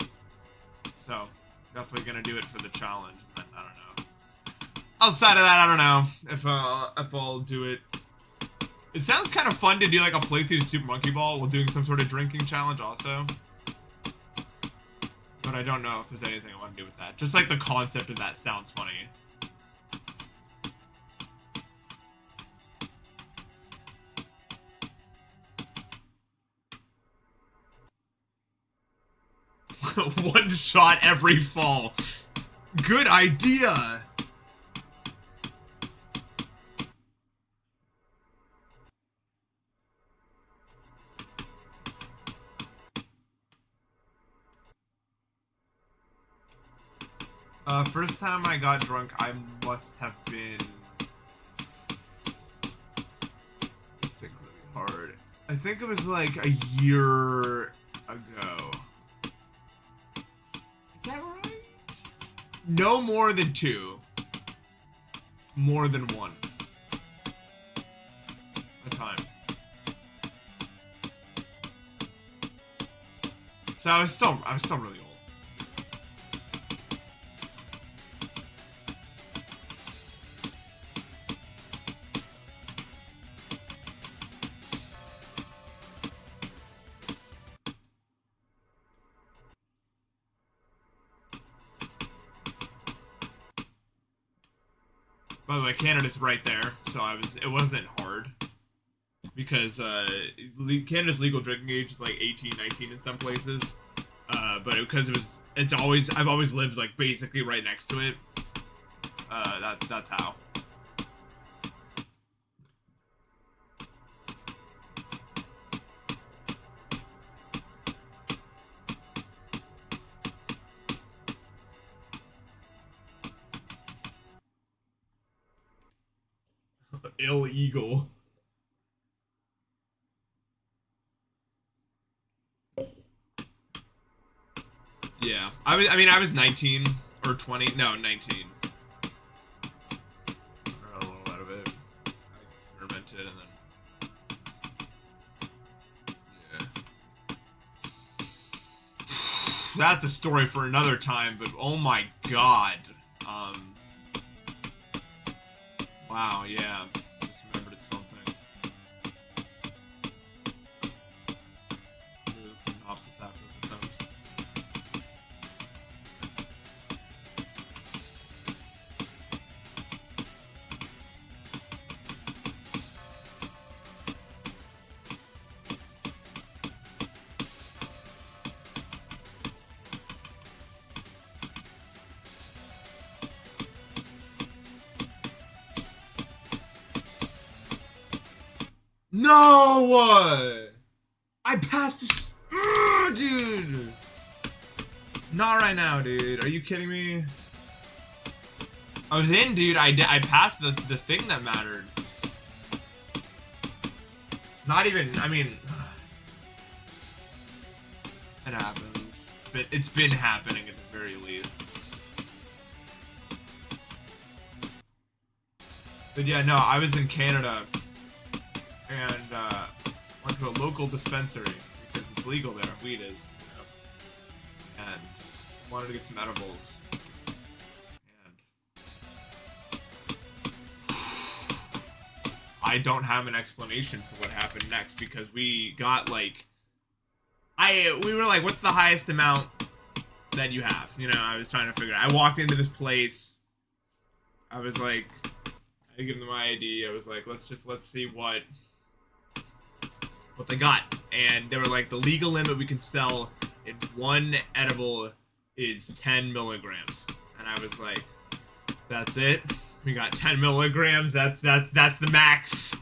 So, definitely gonna do it for the challenge. And I don't know. Outside of that, I don't know if I'll do it. It sounds kind of fun to do like a playthrough of Super Monkey Ball while doing some sort of drinking challenge also. But I don't know if there's anything I want to do with that. Just like the concept of that sounds funny. One shot every fall. Good idea. First time I got drunk, I must have been, I think, really hard. I think it was like a year ago. Is that right? No more than 2. More than 1. A time. So I was still really old. By the way, Canada's right there, so it wasn't hard. Because, Canada's legal drinking age is like 18, 19 in some places. But because I've always lived, like, basically right next to it. That's how. illegal. Yeah, I was 19 or 20. No, 19. I got a little out of it. I experimented and then yeah. That's a story for another time. But oh my god. Wow. Yeah. Just remembered something. There's a synopsis after this episode. No! I passed this. Dude! Not right now, dude. Are you kidding me? I was in, dude. I passed the thing that mattered. Not even, I mean... It happens. But it's been happening at the very least. But yeah, no, I was in Canada. And went to a local dispensary because it's legal there. Weed is, you know. And wanted to get some edibles. And I don't have an explanation for what happened next because we got like, we were like, what's the highest amount that you have? You know, I was trying to figure it out. I walked into this place. I was like, I gave them my ID. I was like, let's see what they got. And they were like, the legal limit we can sell in one edible is 10 milligrams. And I was like, that's it? We got 10 milligrams? That's the max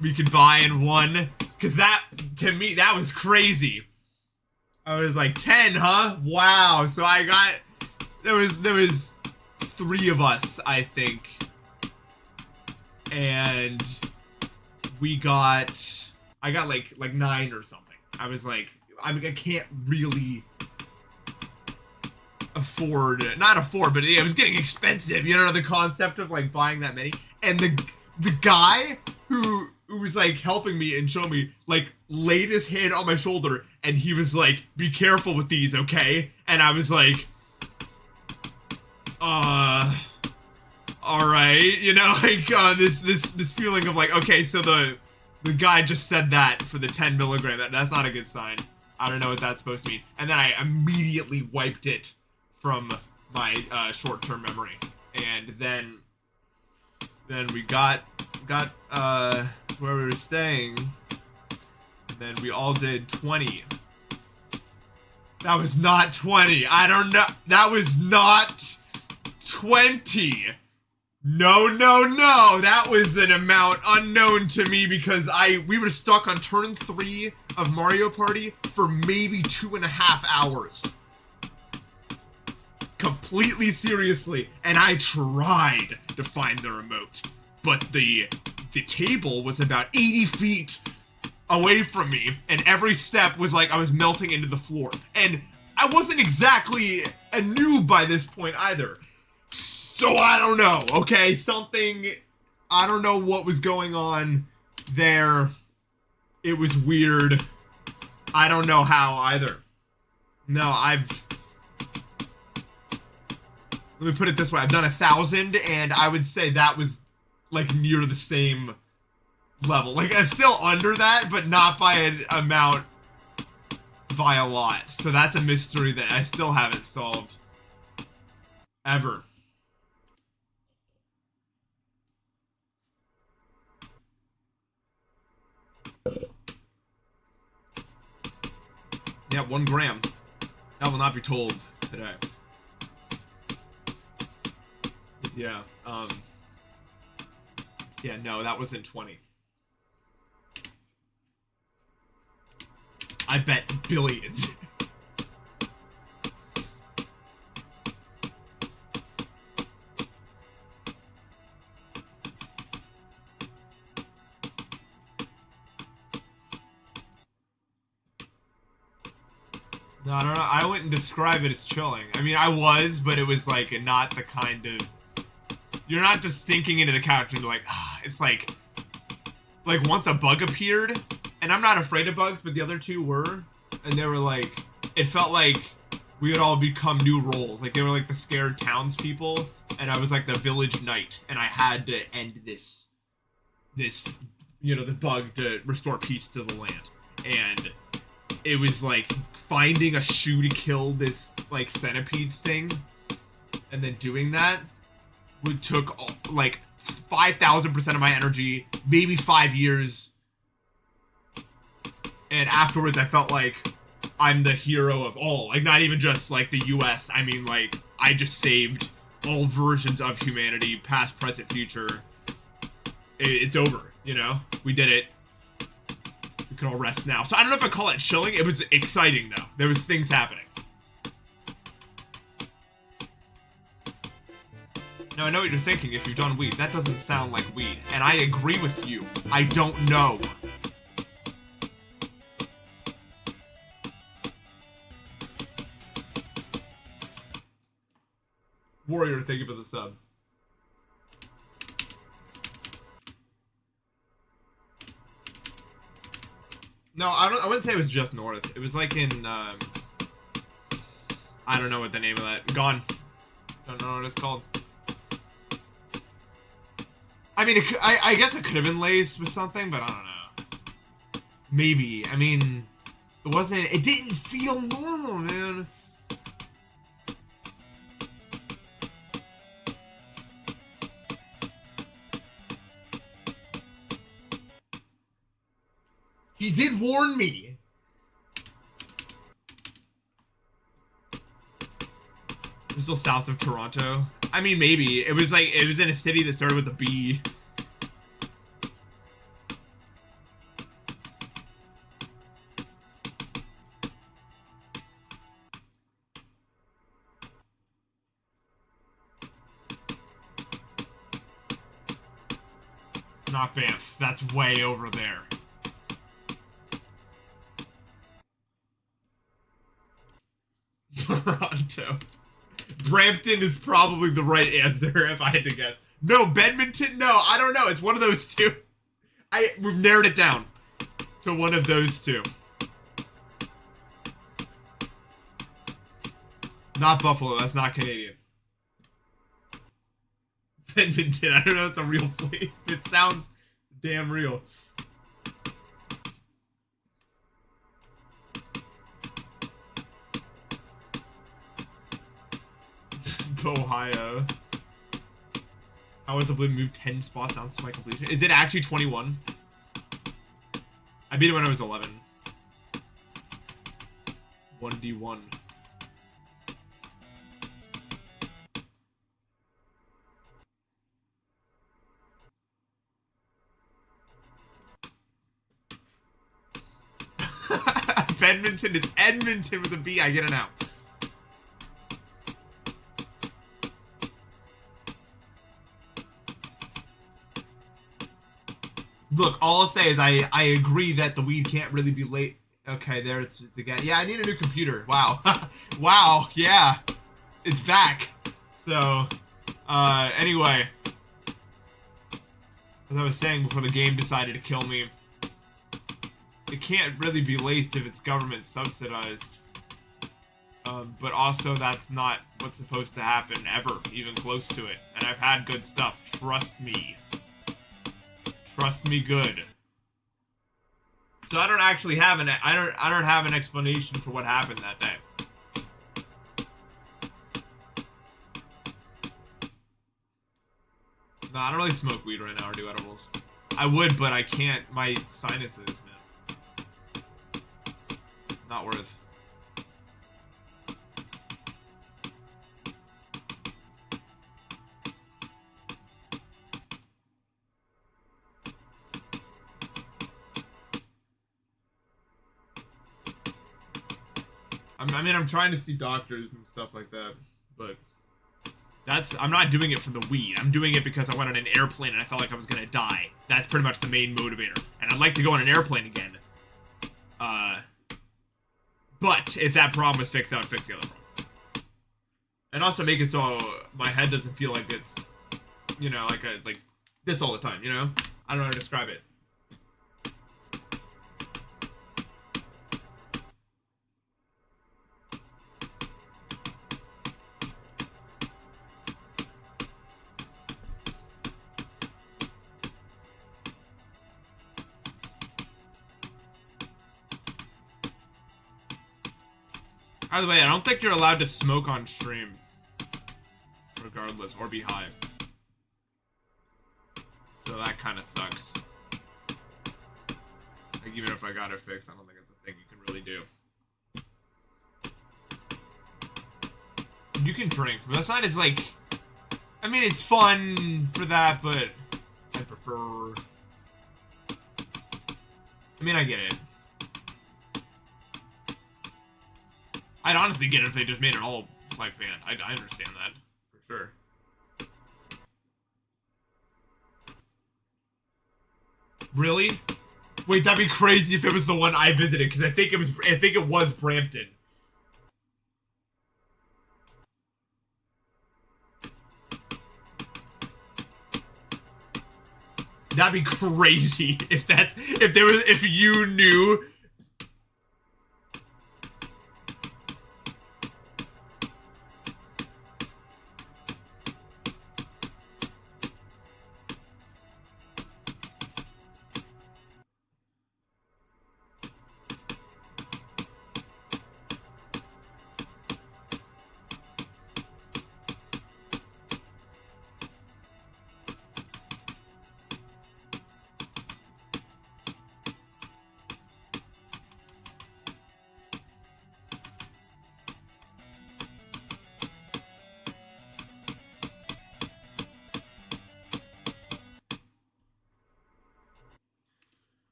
we could buy in one? Because that, to me, that was crazy. I was like, 10, huh? Wow. So I got, there was 3 of us, I think. And I got like 9 or something. I was like, I can't really not afford, but it was getting expensive. You know, the concept of like buying that many. And the guy who was like helping me and showing me like laid his hand on my shoulder and he was like, be careful with these, okay? And I was like, alright, you know, like this feeling of like, okay, so the guy just said that for the 10 milligram. That's not a good sign. I don't know what that's supposed to mean. And then I immediately wiped it from my short-term memory. And then we got where we were staying. And then we all did 20. That was not 20. I don't know. That was not 20. No. That was an amount unknown to me because we were stuck on turn 3 of Mario Party for maybe 2.5 hours. Completely seriously. And I tried to find the remote. But the table was about 80 feet away from me. And every step was like I was melting into the floor. And I wasn't exactly a noob by this point either. So I don't know, okay? I don't know what was going on there. It was weird. I don't know how either. No, let me put it this way. I've done 1,000 and I would say that was like near the same level. Like I'm still under that, but not by an amount, by a lot. So that's a mystery that I still haven't solved. Ever. Yeah, 1 gram. That will not be told today. Yeah, yeah, no, that wasn't 20. I bet billions. No, I don't know. I wouldn't describe it as chilling. I mean, I was, but it was like not the kind of. You're not just sinking into the couch and like, ah. It's like once a bug appeared, and I'm not afraid of bugs, but the other two were, and they were like, it felt like we had all become new roles. Like they were like the scared townspeople, and I was like the village knight, and I had to end this, you know, the bug to restore peace to the land, and it was like finding a shoe to kill this like centipede thing, and then doing that would took like 5,000% of my energy, maybe 5 years, and afterwards I felt like I'm the hero of all. Like not even just like the U.S. I mean like I just saved all versions of humanity, past, present, future. It's over, you know? We did it. We can all rest now. So I don't know if I call it chilling. It was exciting though. There was things happening. Now I know what you're thinking if you've done weed. That doesn't sound like weed. And I agree with you. I don't know. Warrior, thank you for the sub. No, I wouldn't say it was just north. It was like in, I don't know what the name of that. Gone. Don't know what it's called. I mean, I guess it could have been laced with something, but I don't know. Maybe. I mean, it didn't feel normal, man. He did warn me. We're still south of Toronto. I mean, maybe. It was in a city that started with a B. Not Banff. That's way over there. Toronto. Brampton is probably the right answer if I had to guess. No, Bedmonton? No, I don't know. It's one of those two. We've narrowed it down to one of those two. Not Buffalo. That's not Canadian. Edmonton. I don't know if it's a real place. It sounds damn real. Ohio. How was the blue move 10 spots down to my completion? Is it actually 21? I beat it when I was 11. 1d1. Bedmonton is Edmonton with a B. I get it now. Look, all I'll say is I agree that the weed can't really be late. Okay, there it's again. Yeah, I need a new computer. Wow. Wow, yeah. It's back. So, anyway. As I was saying before the game decided to kill me, it can't really be laced if it's government subsidized. But also that's not what's supposed to happen ever, even close to it. And I've had good stuff, trust me. Trust me good. So I don't actually have I don't have an explanation for what happened that day. No, I don't really smoke weed right now or do edibles. I would, but I can't. My sinuses, man. Not worth. I mean, I'm trying to see doctors and stuff like that, but I'm not doing it for the weed. I'm doing it because I went on an airplane and I felt like I was gonna die. That's pretty much the main motivator. And I'd like to go on an airplane again. But if that problem was fixed, that would fix the other problem. And also make it so my head doesn't feel like it's, you know, like this all the time, you know? I don't know how to describe it. By the way, I don't think you're allowed to smoke on stream. Regardless, or be high. So that kind of sucks. Like, even if I got it fixed, I don't think it's a thing you can really do. You can drink, but that's not as, like... I mean, it's fun for that, but... I prefer... I mean, I get it. I'd honestly get it if they just made an all-black band. I understand that, for sure. Really? Wait, that'd be crazy if it was the one I visited, because I think it was Brampton. That'd be crazy if you knew.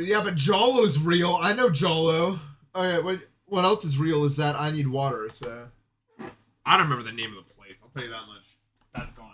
Yeah, but Jolo's real. I know Jolo. Alright, what else is real is that I need water, so... I don't remember the name of the place, I'll tell you that much. That's gone.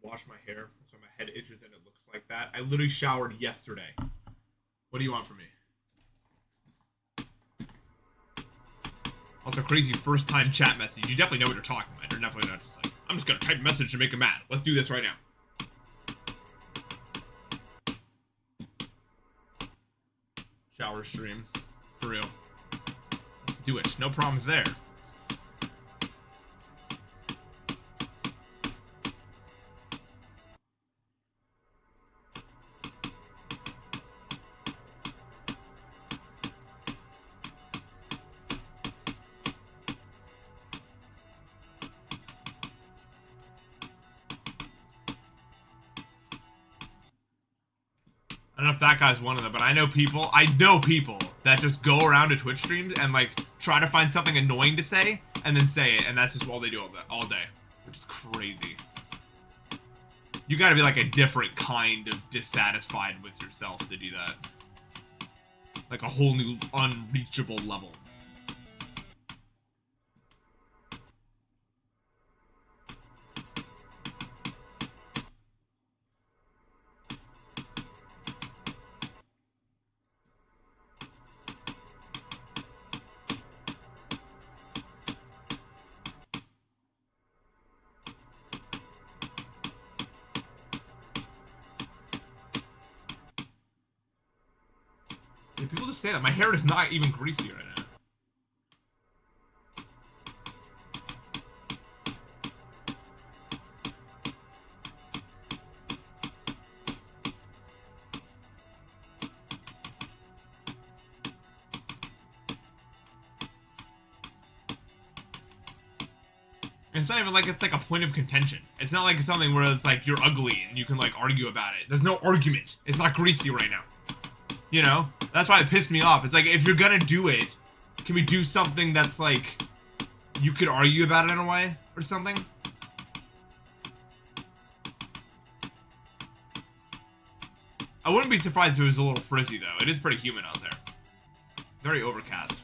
Wash my hair, so my head itches and it looks like that. I literally showered yesterday. What do you want from me? Also, crazy first time chat message. You definitely know what you're talking about. You're definitely not just like, I'm just gonna type a message to make him mad. Let's do this right now. Shower stream. For real. Let's do it. No problems there. I don't know if that guy's one of them, but I know people that just go around to Twitch streams and like try to find something annoying to say and then say it, and that's just all they do all day, which is crazy. You gotta be like a different kind of dissatisfied with yourself to do that. Like a whole new unreachable level. Yeah, people just say that. My hair is not even greasy right now. It's not even like it's like a point of contention. It's not like something where it's like you're ugly and you can like argue about it. There's no argument. It's not greasy right now. You know? That's why it pissed me off. It's like, if you're gonna do it, can we do something that's like, you could argue about it in a way or something? I wouldn't be surprised if it was a little frizzy though. It is pretty humid out there. Very overcast.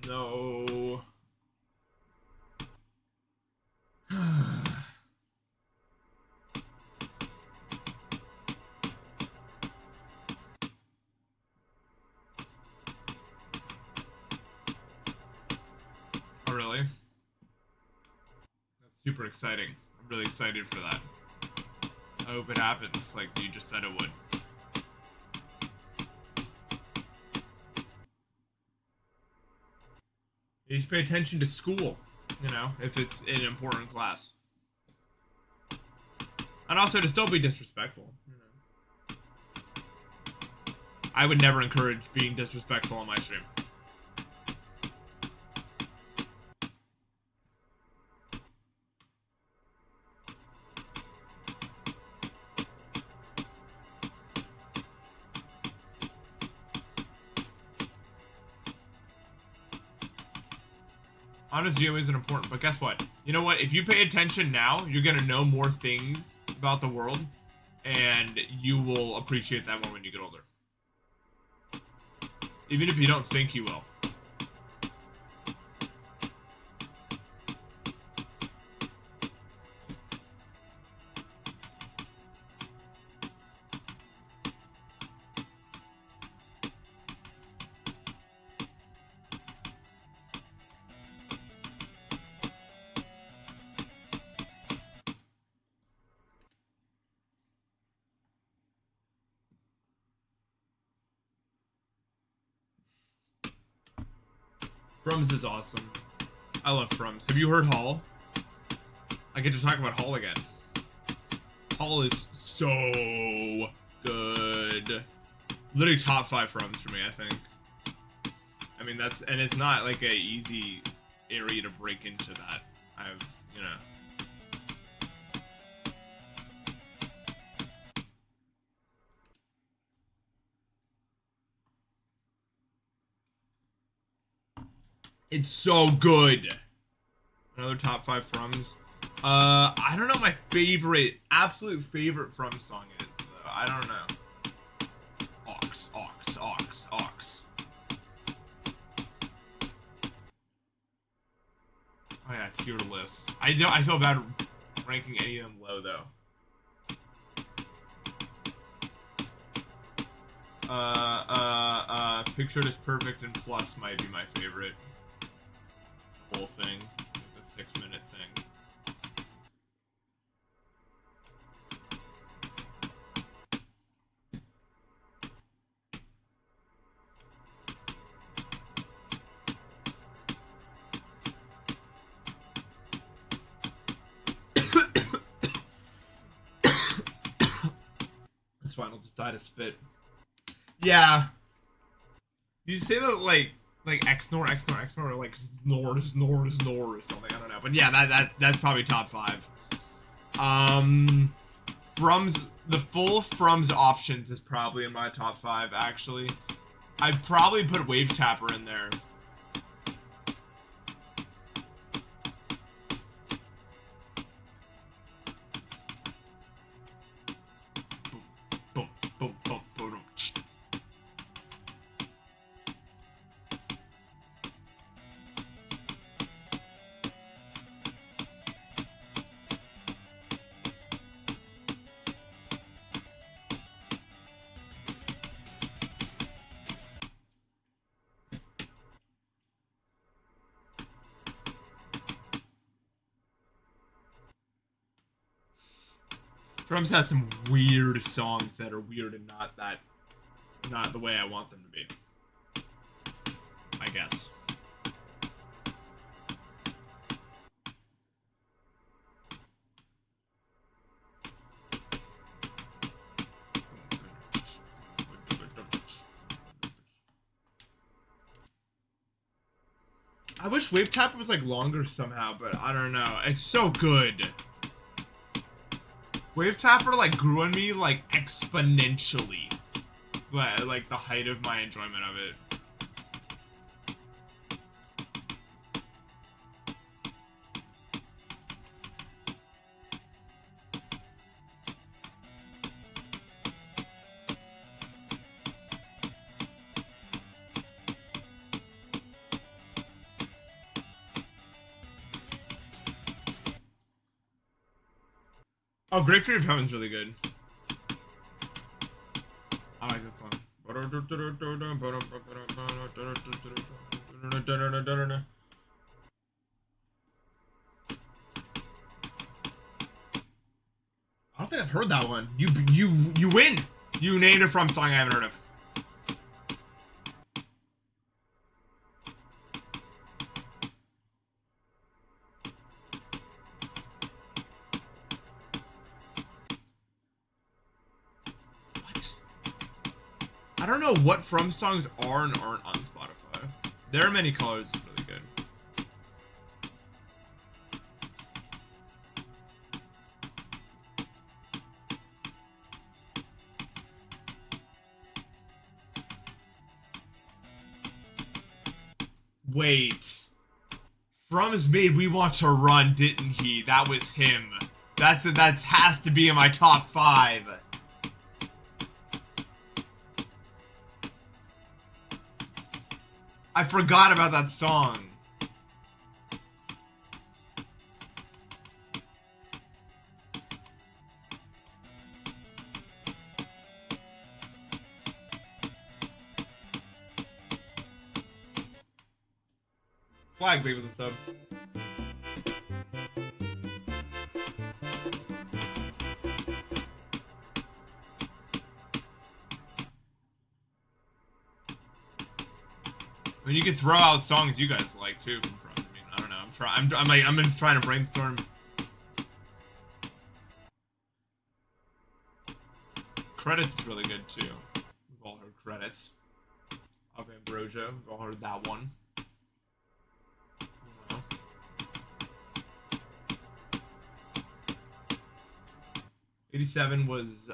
No. Oh, really? That's super exciting. I'm really excited for that. I hope it happens, like you just said it would. You should pay attention to school, you know, if it's an important class. And also, just don't be disrespectful, you know. I would never encourage being disrespectful on my stream. Honest view isn't important, but guess what? You know what? If you pay attention now, you're gonna know more things about the world, and you will appreciate that more when you get older. Even if you don't think you will. Frums is awesome. I love Frums. Have you heard Hall? I get to talk about Hall again. Hall is so good. Literally top 5 Frums for me, I think. I mean, that's, and it's not like a easy area to break into that. I've, you know. It's so good. Another top 5 Frums. I don't know my favorite, absolute favorite From song is, though. I don't know. Ox, Ox, Ox, Ox. Oh yeah, tier list. I feel bad ranking any of them low, though. Pictured is Perfect and Plus might be my favorite. The whole thing. The 6-minute thing. It's fine, I'll just die to spit. Yeah. You say that like X-Nor, or like snore or something, I don't know. But yeah, that's probably top 5. Frums, the full Frums options is probably in my top 5, actually. I'd probably put Wave Tapper in there. Boom, boom, boom, boom, boom. Crumbs has some weird songs that are weird and not the way I want them to be. I guess. I wish Wave Tapper was like longer somehow, but I don't know. It's so good. Wave Tapper like grew on me like exponentially. Like the height of my enjoyment of it. Oh, Great Tree of Heaven's really good. I like that song. I don't think I've heard that one. You win. You named it from a song I haven't heard of. I don't know what From songs are and aren't on Spotify. There Are Many Colors is really good. Wait. From's made We Want to Run, didn't he? That was him. That has to be in my top 5. I forgot about that song. Flag me with a sub. I mean, you could throw out songs you guys like too. I mean, I don't know. I'm trying to brainstorm. Credits is really good too. We've all heard Credits of Ambrosia. We've all heard that one. You know. '87 was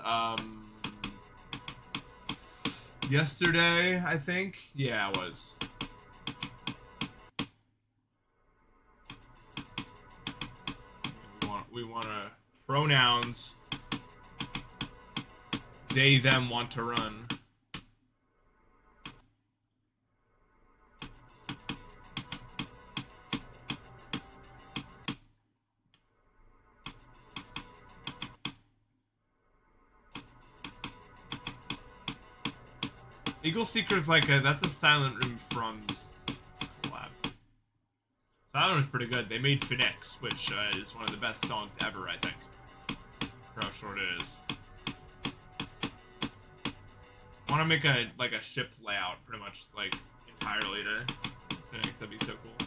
yesterday, I think. Yeah, it was. We want pronouns. They, them want to run. Eagle Seeker's like that's a Silent Room from collab. Silent Room's pretty good. They made Phoenix, which is one of the best songs ever, I think. For how short it is. I want to make a ship layout, pretty much like entirely to Phoenix. That'd be so cool.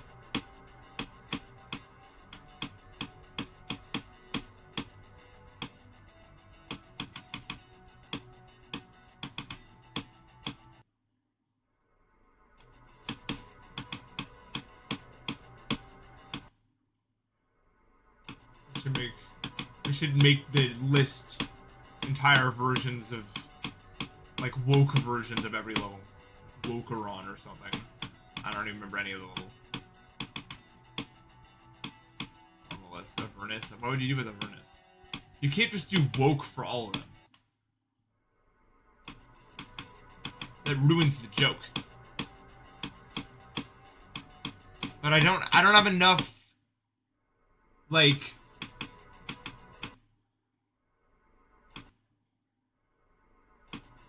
We should make the list entire versions of like woke versions of every level. Wokeron or something. I don't even remember any of the levels. On the list of Avernus. What would you do with Avernus? You can't just do woke for all of them. That ruins the joke. But I don't have enough like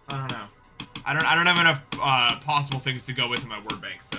I don't know. I don't have enough possible things to go with in my word bank, so.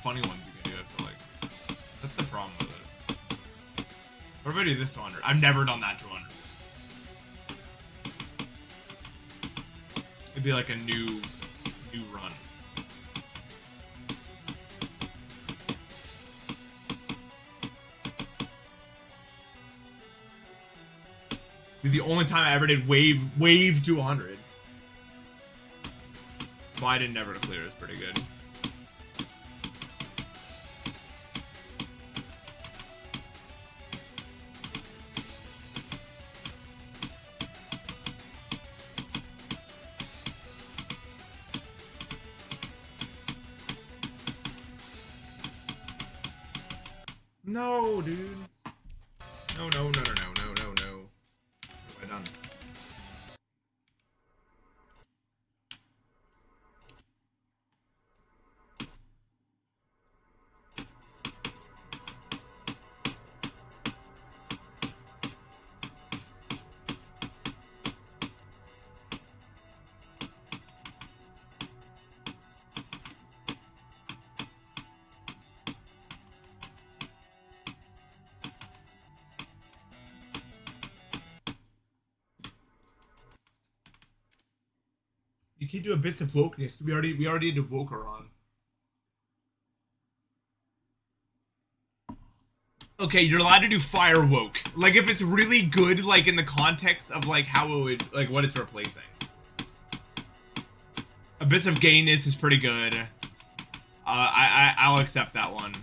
funny ones you can do, I feel like. That's the problem with it. What if I do this to 100? I've never done that to 100. It'd be like a new run. Dude, the only time I ever did wave to 100. Biden never to clear is pretty good. No, dude. No. What have I done? You can't do a bits of wokeness. We already did woke wrong. Okay, you're allowed to do fire woke. Like if it's really good, like in the context of like how it would, like what it's replacing. A bit of gayness is pretty good. I'll accept that one.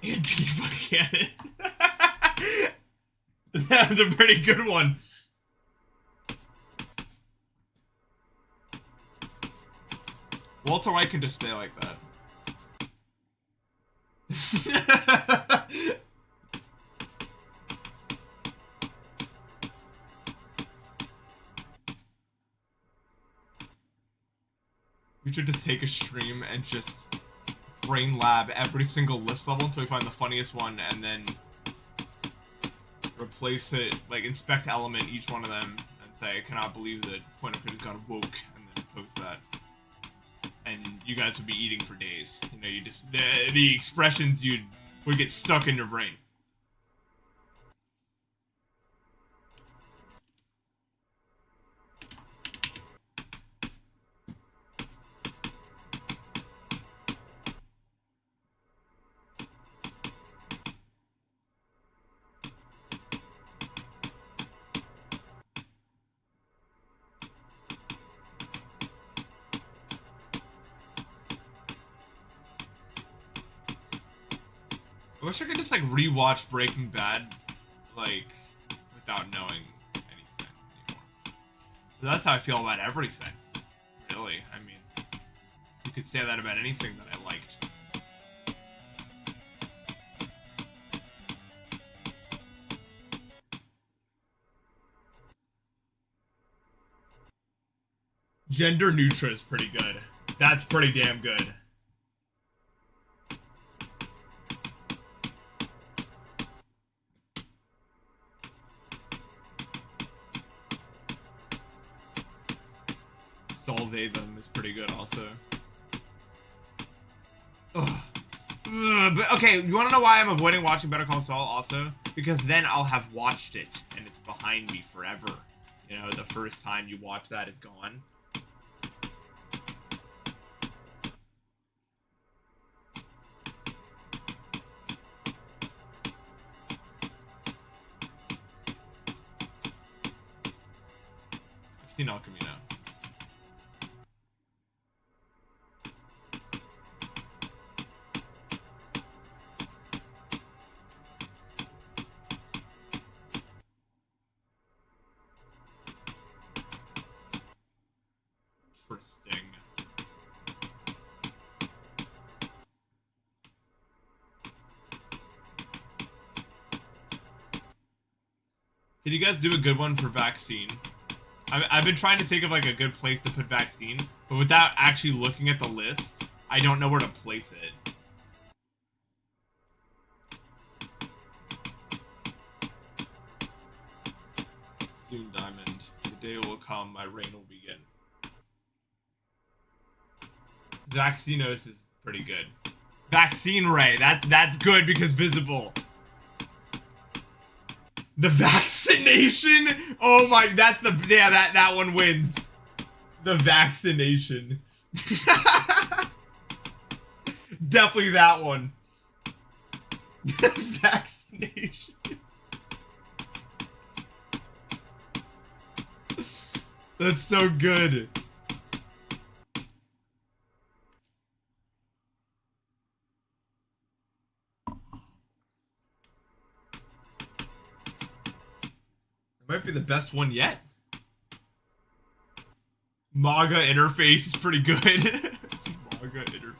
Antifa cannon. That's a pretty good one. Walter White can just stay like that. We should just take a stream and just brain lab every single list level until we find the funniest one, and then replace it, like inspect element each one of them and say, I cannot believe that Point of Critic got woke, and then post that. And you guys would be eating for days. You know, you just the expressions would get stuck in your brain. I wish I could just like rewatch Breaking Bad, like without knowing anything anymore. So that's how I feel about everything. Really, I mean, you could say that about anything that I liked. Gender neutral is pretty good. That's pretty damn good. Solve them is pretty good also. Ugh. But okay, you wanna know why I'm avoiding watching Better Call Saul also? Because then I'll have watched it and it's behind me forever. You know, the first time you watch that is gone. I've seen El Camino. Can you guys do a good one for vaccine? I've been trying to think of like a good place to put vaccine, but without actually looking at the list, I don't know where to place it. Soon, Diamond. The day will come, my reign will begin. Vaccinos is pretty good. Vaccine Ray, that's good because visible. The vaccination? Oh my, that's the, yeah, that one wins. The vaccination. Definitely that one. Vaccination. That's so good. It might be the best one yet. MAGA interface is pretty good. MAGA interface.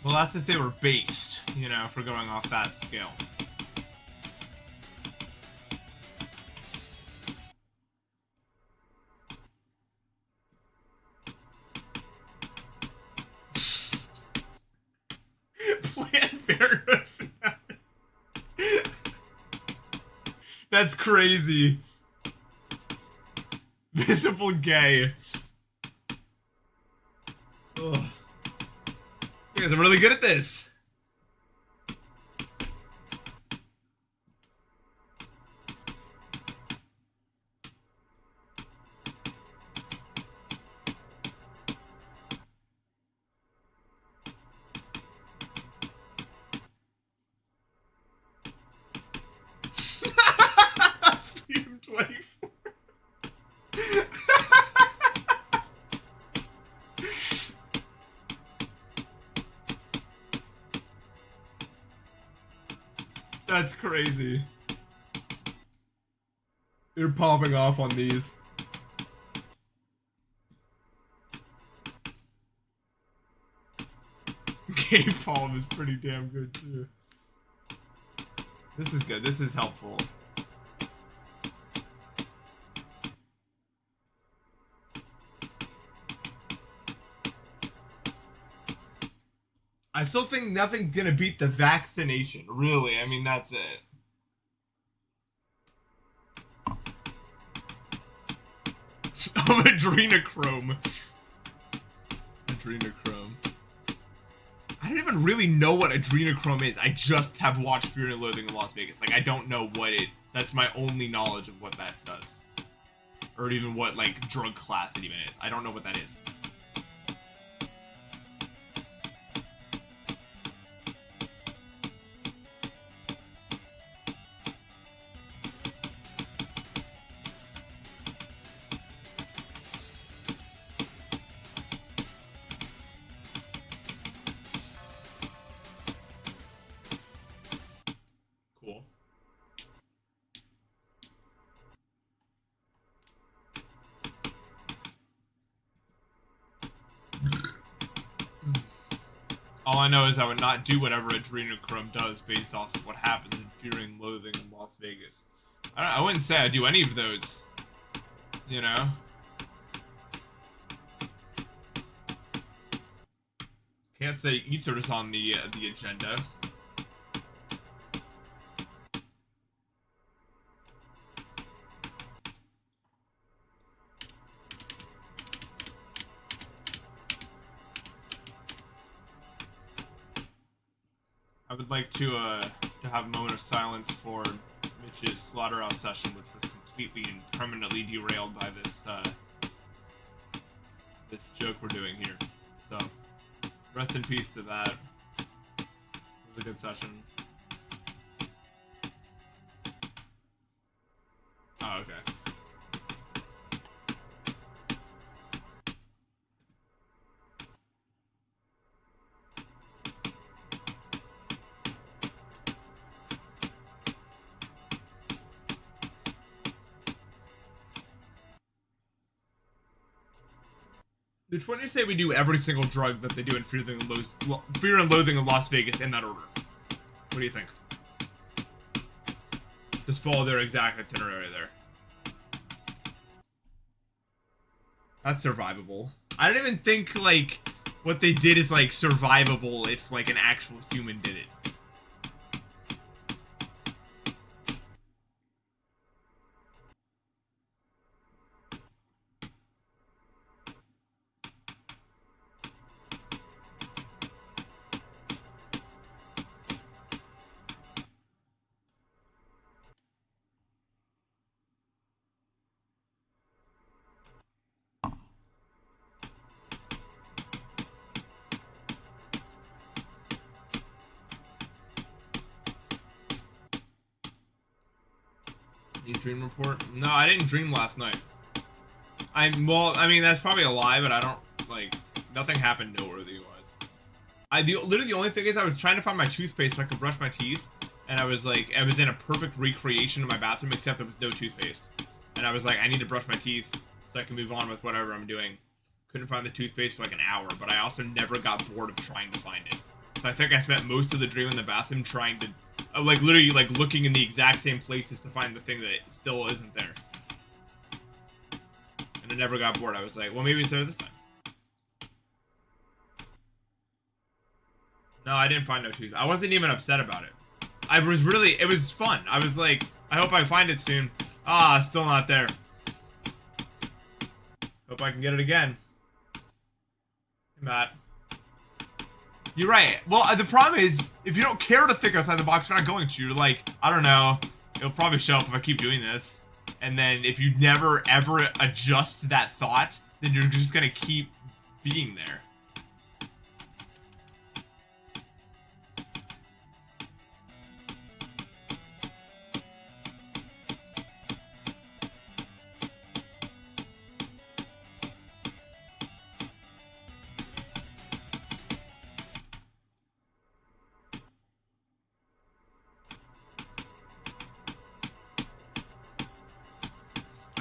Well, that's if they were based, you know, if we're going off that scale. Planned Parenthood. That's crazy. Visible gay. Ugh. You guys are really good at this. Freedom 24. That's crazy. You're popping off on these. Game Palm is pretty damn good too. This is good. This is helpful. I still think nothing's gonna beat the vaccination. Really, I mean, that's it. Oh, adrenochrome. Adrenochrome. I don't even really know what adrenochrome is. I just have watched Fear and Loathing in Las Vegas. Like, I don't know what it... That's my only knowledge of what that does. Or even what, like, drug class it even is. I don't know what that is. Cool. All I know is I would not do whatever adrenochrome does based off of what happens in Fear and Loathing in Las Vegas. I wouldn't say I'd do any of those. You know? Can't say Ether's on the agenda. I would like to have a moment of silence for Mitch's slaughterhouse session, which was completely and permanently derailed by this joke we're doing here. So, rest in peace to that. It was a good session. Oh, okay. The 20 say we do every single drug that they do in Fear and Loathing in Las Vegas in that order. What do you think? Just follow their exact itinerary there. That's survivable. I don't even think, like, what they did is, like, survivable if, like, an actual human did it. Dream report? No, I didn't dream last night. Well, I mean, that's probably a lie, but I don't, like, nothing happened noteworthy-wise. Literally the only thing is I was trying to find my toothpaste so I could brush my teeth, and I was in a perfect recreation of my bathroom, except there was no toothpaste. And I was like, I need to brush my teeth so I can move on with whatever I'm doing. Couldn't find the toothpaste for like an hour, but I also never got bored of trying to find it. So I think I spent most of the dream in the bathroom trying to, like, literally, like, looking in the exact same places to find the thing that still isn't there. And I never got bored. I was like, well, maybe it's there this time. No, I didn't find no tooth. I wasn't even upset about it. It was fun. I was like, I hope I find it soon. Ah, still not there. Hope I can get it again. Hey, Matt. You're right. Well, the problem is, if you don't care to think outside the box, you're not going to. You're like, I don't know. It'll probably show up if I keep doing this. And then if you never, ever adjust that thought, then you're just going to keep being there.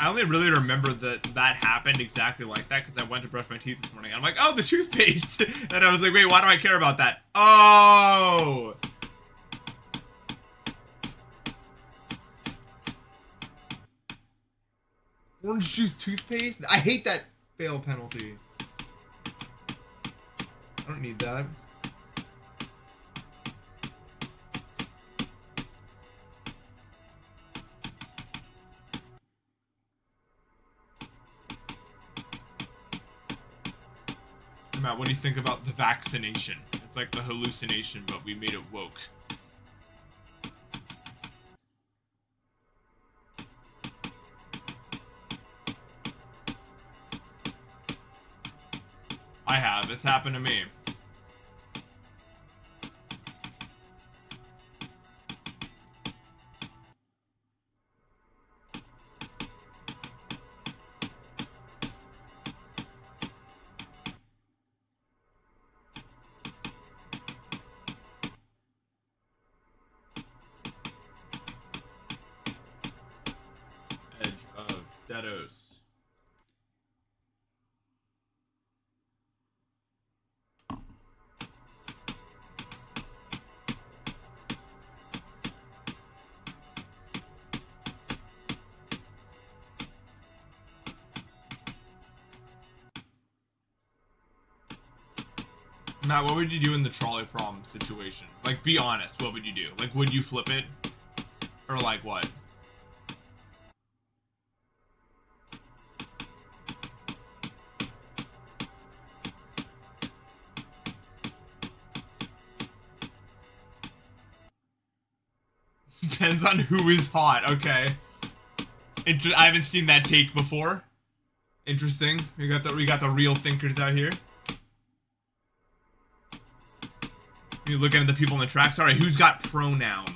I only really remember that happened exactly like that because I went to brush my teeth this morning. I'm like, oh, the toothpaste. And I was like, wait, why do I care about that? Oh! Orange juice toothpaste? I hate that fail penalty. I don't need that. Matt, what do you think about the vaccination? It's like the hallucination, but we made it woke. I have. It's happened to me. Deados. Matt, what would you do in the trolley problem situation? Like, be honest, what would you do? Like, would you flip it? Or like what? Depends on who is hot. Okay. I haven't seen that take before. Interesting. We got the real thinkers out here. You're looking at the people in the tracks. All right, who's got pronouns?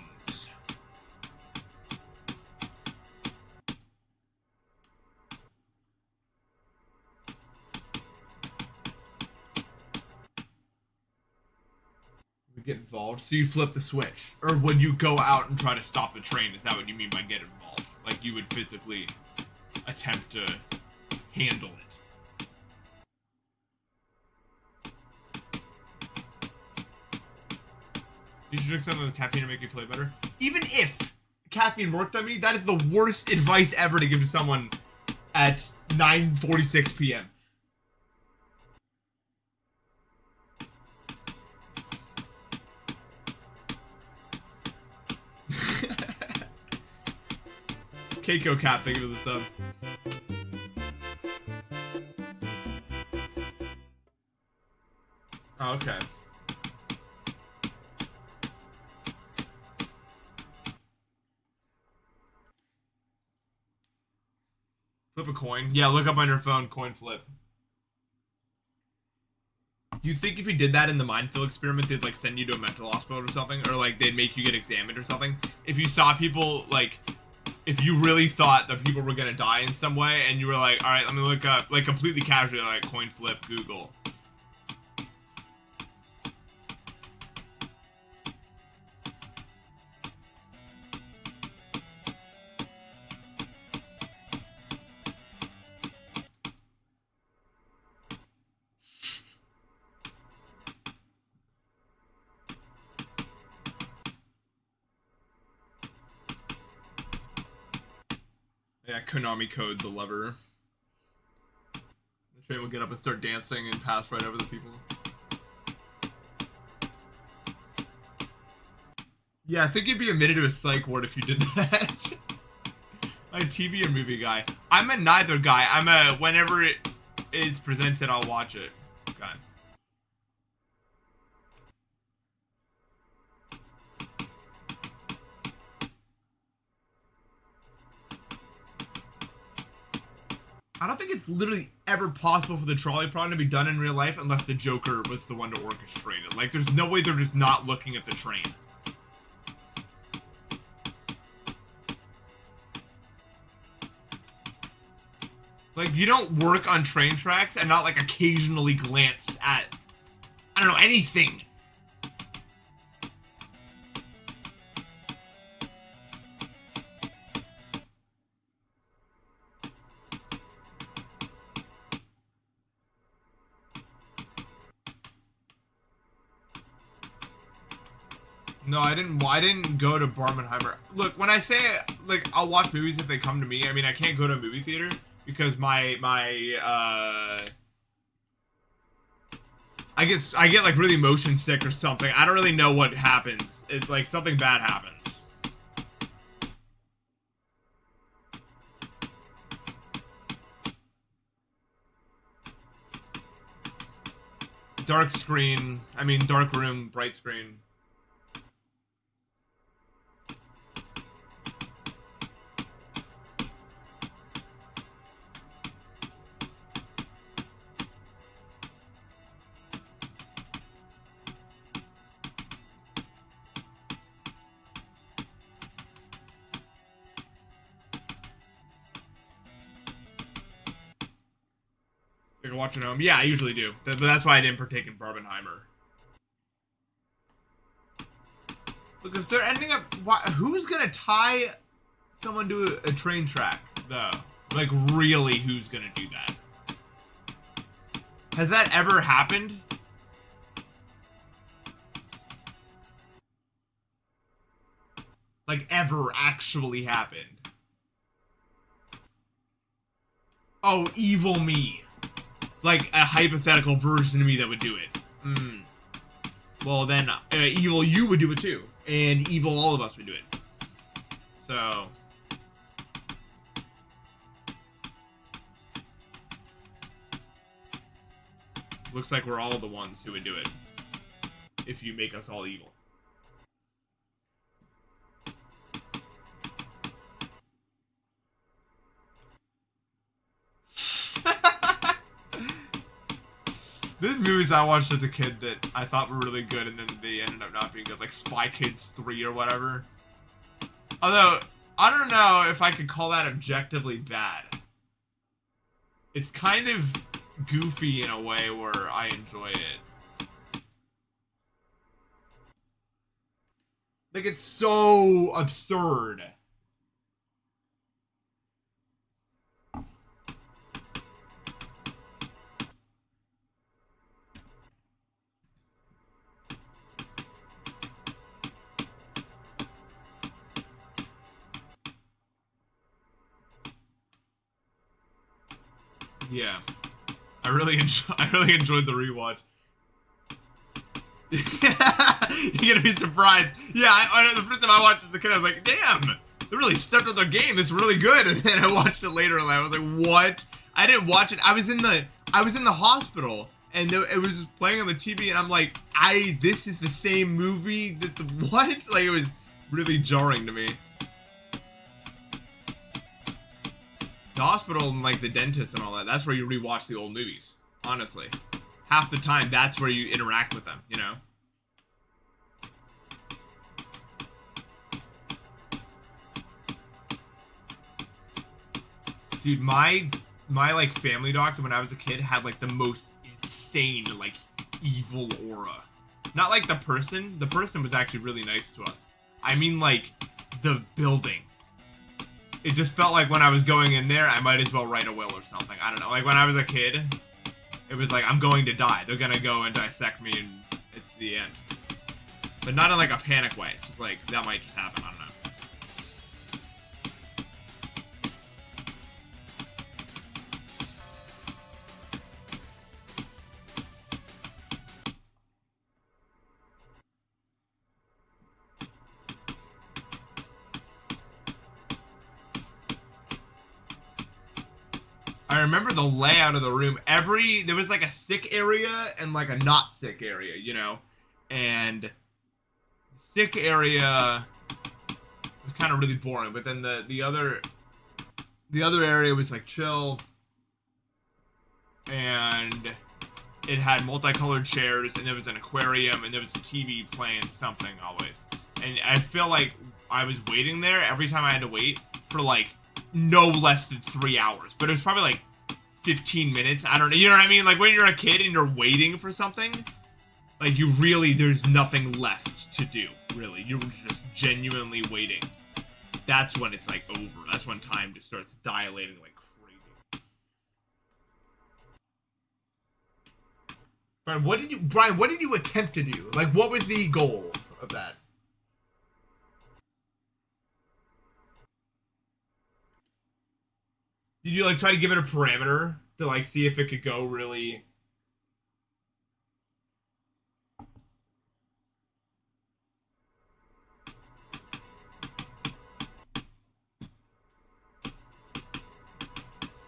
Get involved. So you flip the switch, or would you go out and try to stop the train? Is that what you mean by get involved? Like you would physically attempt to handle it? You should drink something with caffeine to make you play better. Even if caffeine worked on me, that is the worst advice ever to give to someone at 9:46 p.m. Keiko Cap, thank you for the sub. Oh, okay. Flip a coin. Yeah, look up on your phone, coin flip. You think if you did that in the mindfill experiment, they'd like send you to a mental hospital or something? Or like they'd make you get examined or something? If you saw people, like, if you really thought that people were gonna die in some way and you were like, alright, let me look up, like completely casually, like coin flip, Google. Yeah, Konami code the lever. The train will get up and start dancing and pass right over the people. Yeah, I think you'd be admitted to a psych ward if you did that. Like TV or movie guy. I'm a neither guy. I'm a whenever it is presented, I'll watch it guy. I don't think it's literally ever possible for the trolley problem to be done in real life unless the Joker was the one to orchestrate it. Like, there's no way they're just not looking at the train. Like, you don't work on train tracks and not, like, occasionally glance at, I don't know, anything. No, I didn't go to Barbenheimer. Look, when I say, like, I'll watch movies if they come to me, I mean, I can't go to a movie theater because I get like really motion sick or something. I don't really know what happens. It's like something bad happens. Dark screen, I mean dark room, bright screen. You're watching home? Yeah, I usually do. But that's why I didn't partake in Barbenheimer. Look, if they're ending up... who's gonna tie someone to a train track, though? Like, really, who's gonna do that? Has that ever happened? Like, ever actually happened? Oh, evil me. Like a hypothetical version of me that would do it. Well, then evil you would do it too. And evil all of us would do it. So... looks like we're all the ones who would do it. If you make us all evil. There's movies I watched as a kid that I thought were really good and then they ended up not being good. Like Spy Kids 3 or whatever. Although, I don't know if I could call that objectively bad. It's kind of goofy in a way where I enjoy it. Like, it's so absurd. Yeah. I really enjoyed the rewatch. You're gonna be surprised. Yeah, I know the first time I watched it as a kid, I was like, damn, they really stepped up their game. It's really good. And then I watched it later and I was like, what? I didn't watch it. I was in the hospital and it was just playing on the TV and I'm like, this is the same movie that what? Like, it was really jarring to me. The hospital and like the dentist and all that, that's where you rewatch the old movies, honestly. Half the time, that's where you interact with them, you know? Dude, my like family doctor when I was a kid had like the most insane like evil aura. Not like the person was actually really nice to us. I mean like the building. It just felt like when I was going in there, I might as well write a will or something. I don't know. Like when I was a kid, it was like, I'm going to die. They're gonna go and dissect me and it's the end. But not in like a panic way. It's just like, that might just happen. I don't know. I remember the layout of the room. There was like a sick area and like a not sick area, you know? And the sick area was kind of really boring, but then the other area was like chill. And it had multicolored chairs and there was an aquarium and there was a TV playing something always. And I feel like I was waiting there every time I had to wait for like no less than 3 hours, but it was probably like 15 minutes. I don't know. You know what I mean? Like when you're a kid and you're waiting for something, like there's nothing left to do, really. You're just genuinely waiting. That's when it's like over. That's when time just starts dilating like crazy. Brian, what did you attempt to do? Like, what was the goal of that? Did you like try to give it a parameter to like see if it could go really?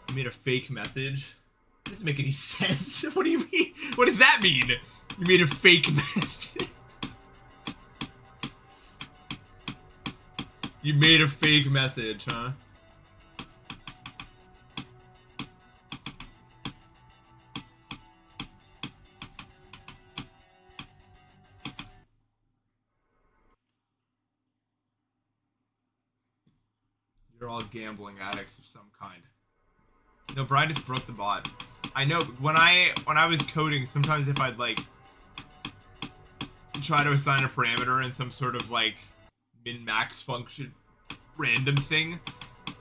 You made a fake message? That doesn't make any sense. What do you mean? What does that mean? You made a fake message? You made a fake message, huh? You're all gambling addicts of some kind. No, Brian just broke the bot. I know, when I was coding, sometimes if I'd like try to assign a parameter in some sort of like min-max function random thing,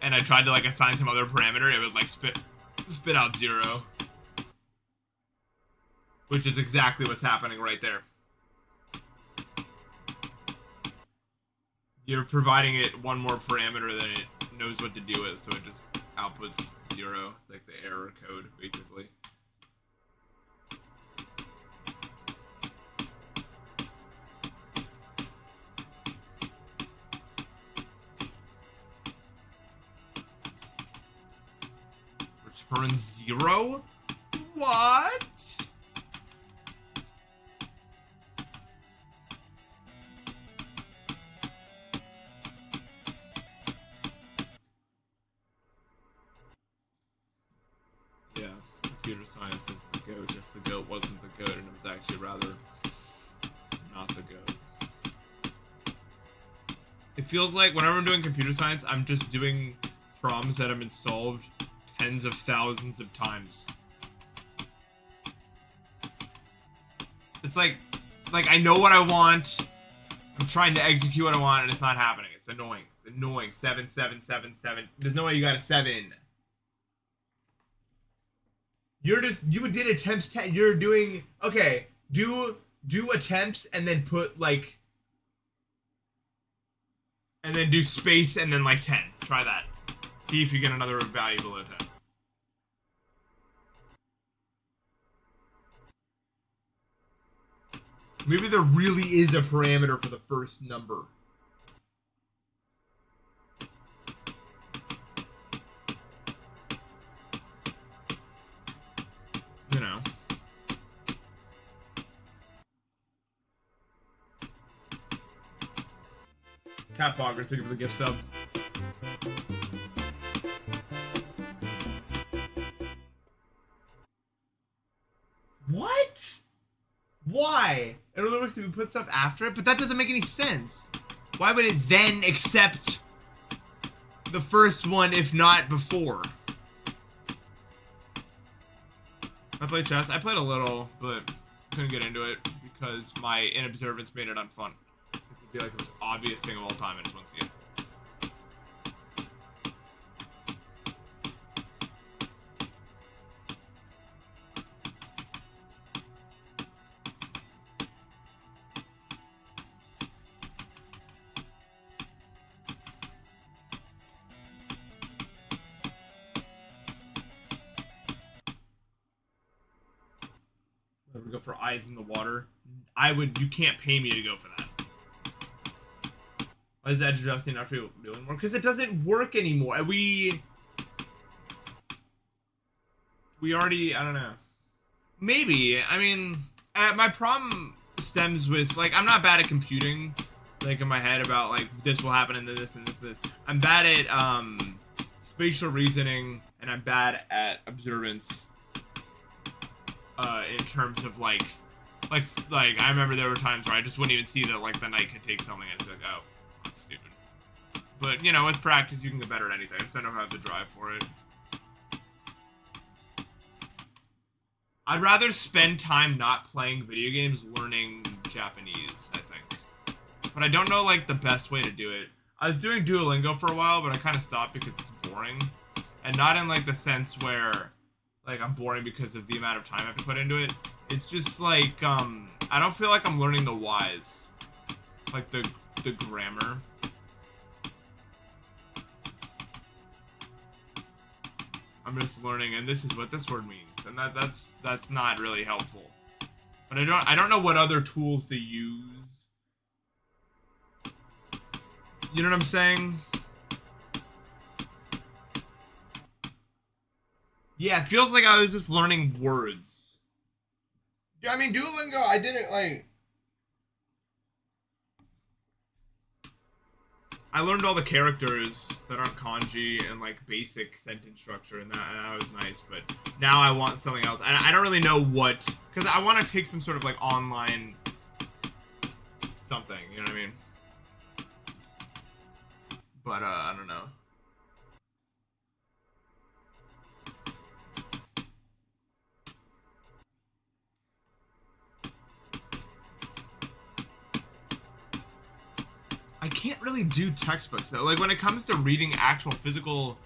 and I tried to like assign some other parameter, it would like spit out 0. Which is exactly what's happening right there. You're providing it one more parameter than it knows what to do with, so it just outputs 0. It's like the error code, basically. Return 0? What? Yeah, computer science is the goat. If the goat wasn't the goat and it was actually rather not the goat. It feels like whenever I'm doing computer science, I'm just doing problems that have been solved tens of thousands of times. It's like I know what I want. I'm trying to execute what I want and it's not happening. It's annoying. It's annoying. 7, 7, 7, 7. There's no way you got a 7. You did attempts 10. You're doing, okay, do attempts and then put like, and then do space and then like 10. Try that. See if you get another value below 10. Maybe there really is a parameter for the first number. You know. Cat Boggers, thank you for the gift sub. What? Why? It only works if you put stuff after it, but that doesn't make any sense. Why would it then accept the first one if not before? I played chess. I played a little, but couldn't get into it because my inobservance made it unfun. It would be like the most obvious thing of all time, and just once again. We go for eyes in the water. You can't pay me to go for that. Why is that adjusting not doing more? Because it doesn't work anymore. We already, I don't know. Maybe, I mean, my problem stems with, like, I'm not bad at computing, like, in my head about, like, this will happen and this and this and this. I'm bad at, spatial reasoning, and I'm bad at observance. In terms of like I remember there were times where I just wouldn't even see that like the knight could take something and it's like, oh, that's stupid. But you know, with practice you can get better at anything. I just don't have the drive for it. I'd rather spend time not playing video games learning Japanese, I think. But I don't know like the best way to do it. I was doing Duolingo for a while, but I kind of stopped because it's boring. And not in like the sense where like I'm boring because of the amount of time I have to put into it. It's just like I don't feel like I'm learning the Y's, like the grammar. I'm just learning, and this is what this word means, and that's not really helpful. But I don't know what other tools to use. You know what I'm saying? Yeah, it feels like I was just learning words. Yeah, I mean, Duolingo, I didn't, like... I learned all the characters that aren't kanji and, like, basic sentence structure, and that was nice, but now I want something else. And I don't really know what... Because I want to take some sort of, like, online something, you know what I mean? But, I don't know. I can't really do textbooks though. Like when it comes to reading actual physical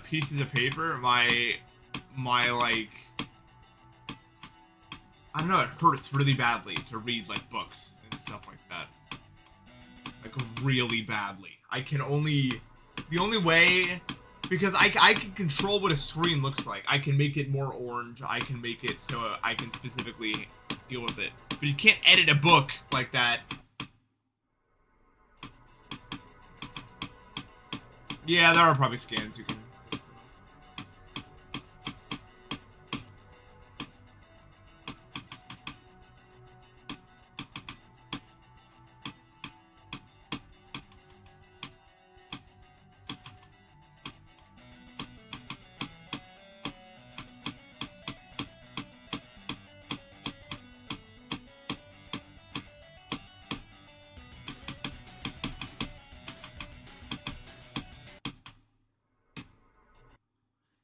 pieces of paper, my like I don't know, it hurts really badly to read like books and stuff like that. Like really badly. The only way, because I can control what a screen looks like. I can make it more orange. I can make it so I can specifically deal with it. But you can't edit a book like that. Yeah, there are probably scans you can...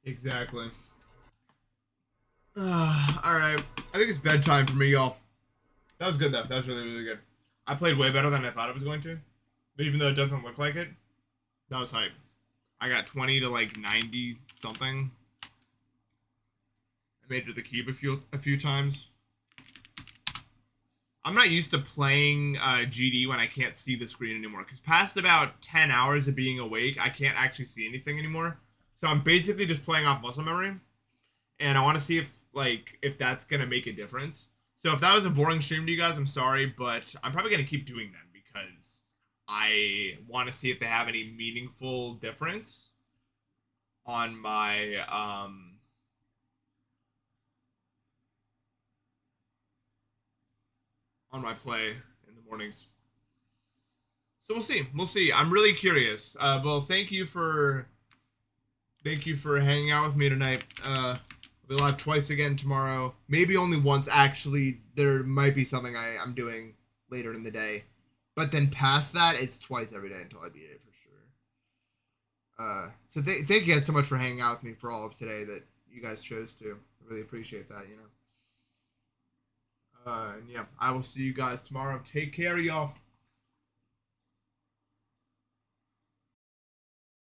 Exactly. Alright. I think it's bedtime for me, y'all. That was good, though. That was really, really good. I played way better than I thought I was going to. But even though it doesn't look like it, that was hype. I got 20 to, like, 90 something. I made it to the cube a few times. I'm not used to playing GD when I can't see the screen anymore. Because past about 10 hours of being awake, I can't actually see anything anymore. So I'm basically just playing off muscle memory, and I want to see if that's gonna make a difference. So if that was a boring stream to you guys, I'm sorry, but I'm probably gonna keep doing them because I want to see if they have any meaningful difference on my play in the mornings. So we'll see. We'll see. I'm really curious. Well, thank you for hanging out with me tonight. I'll be live twice again tomorrow. Maybe only once. Actually, there might be something I'm doing later in the day, but then past that, it's twice every day until I beat it for sure. So thank you guys so much for hanging out with me for all of today that you guys chose to. I really appreciate that. And yeah, I will see you guys tomorrow. Take care, y'all.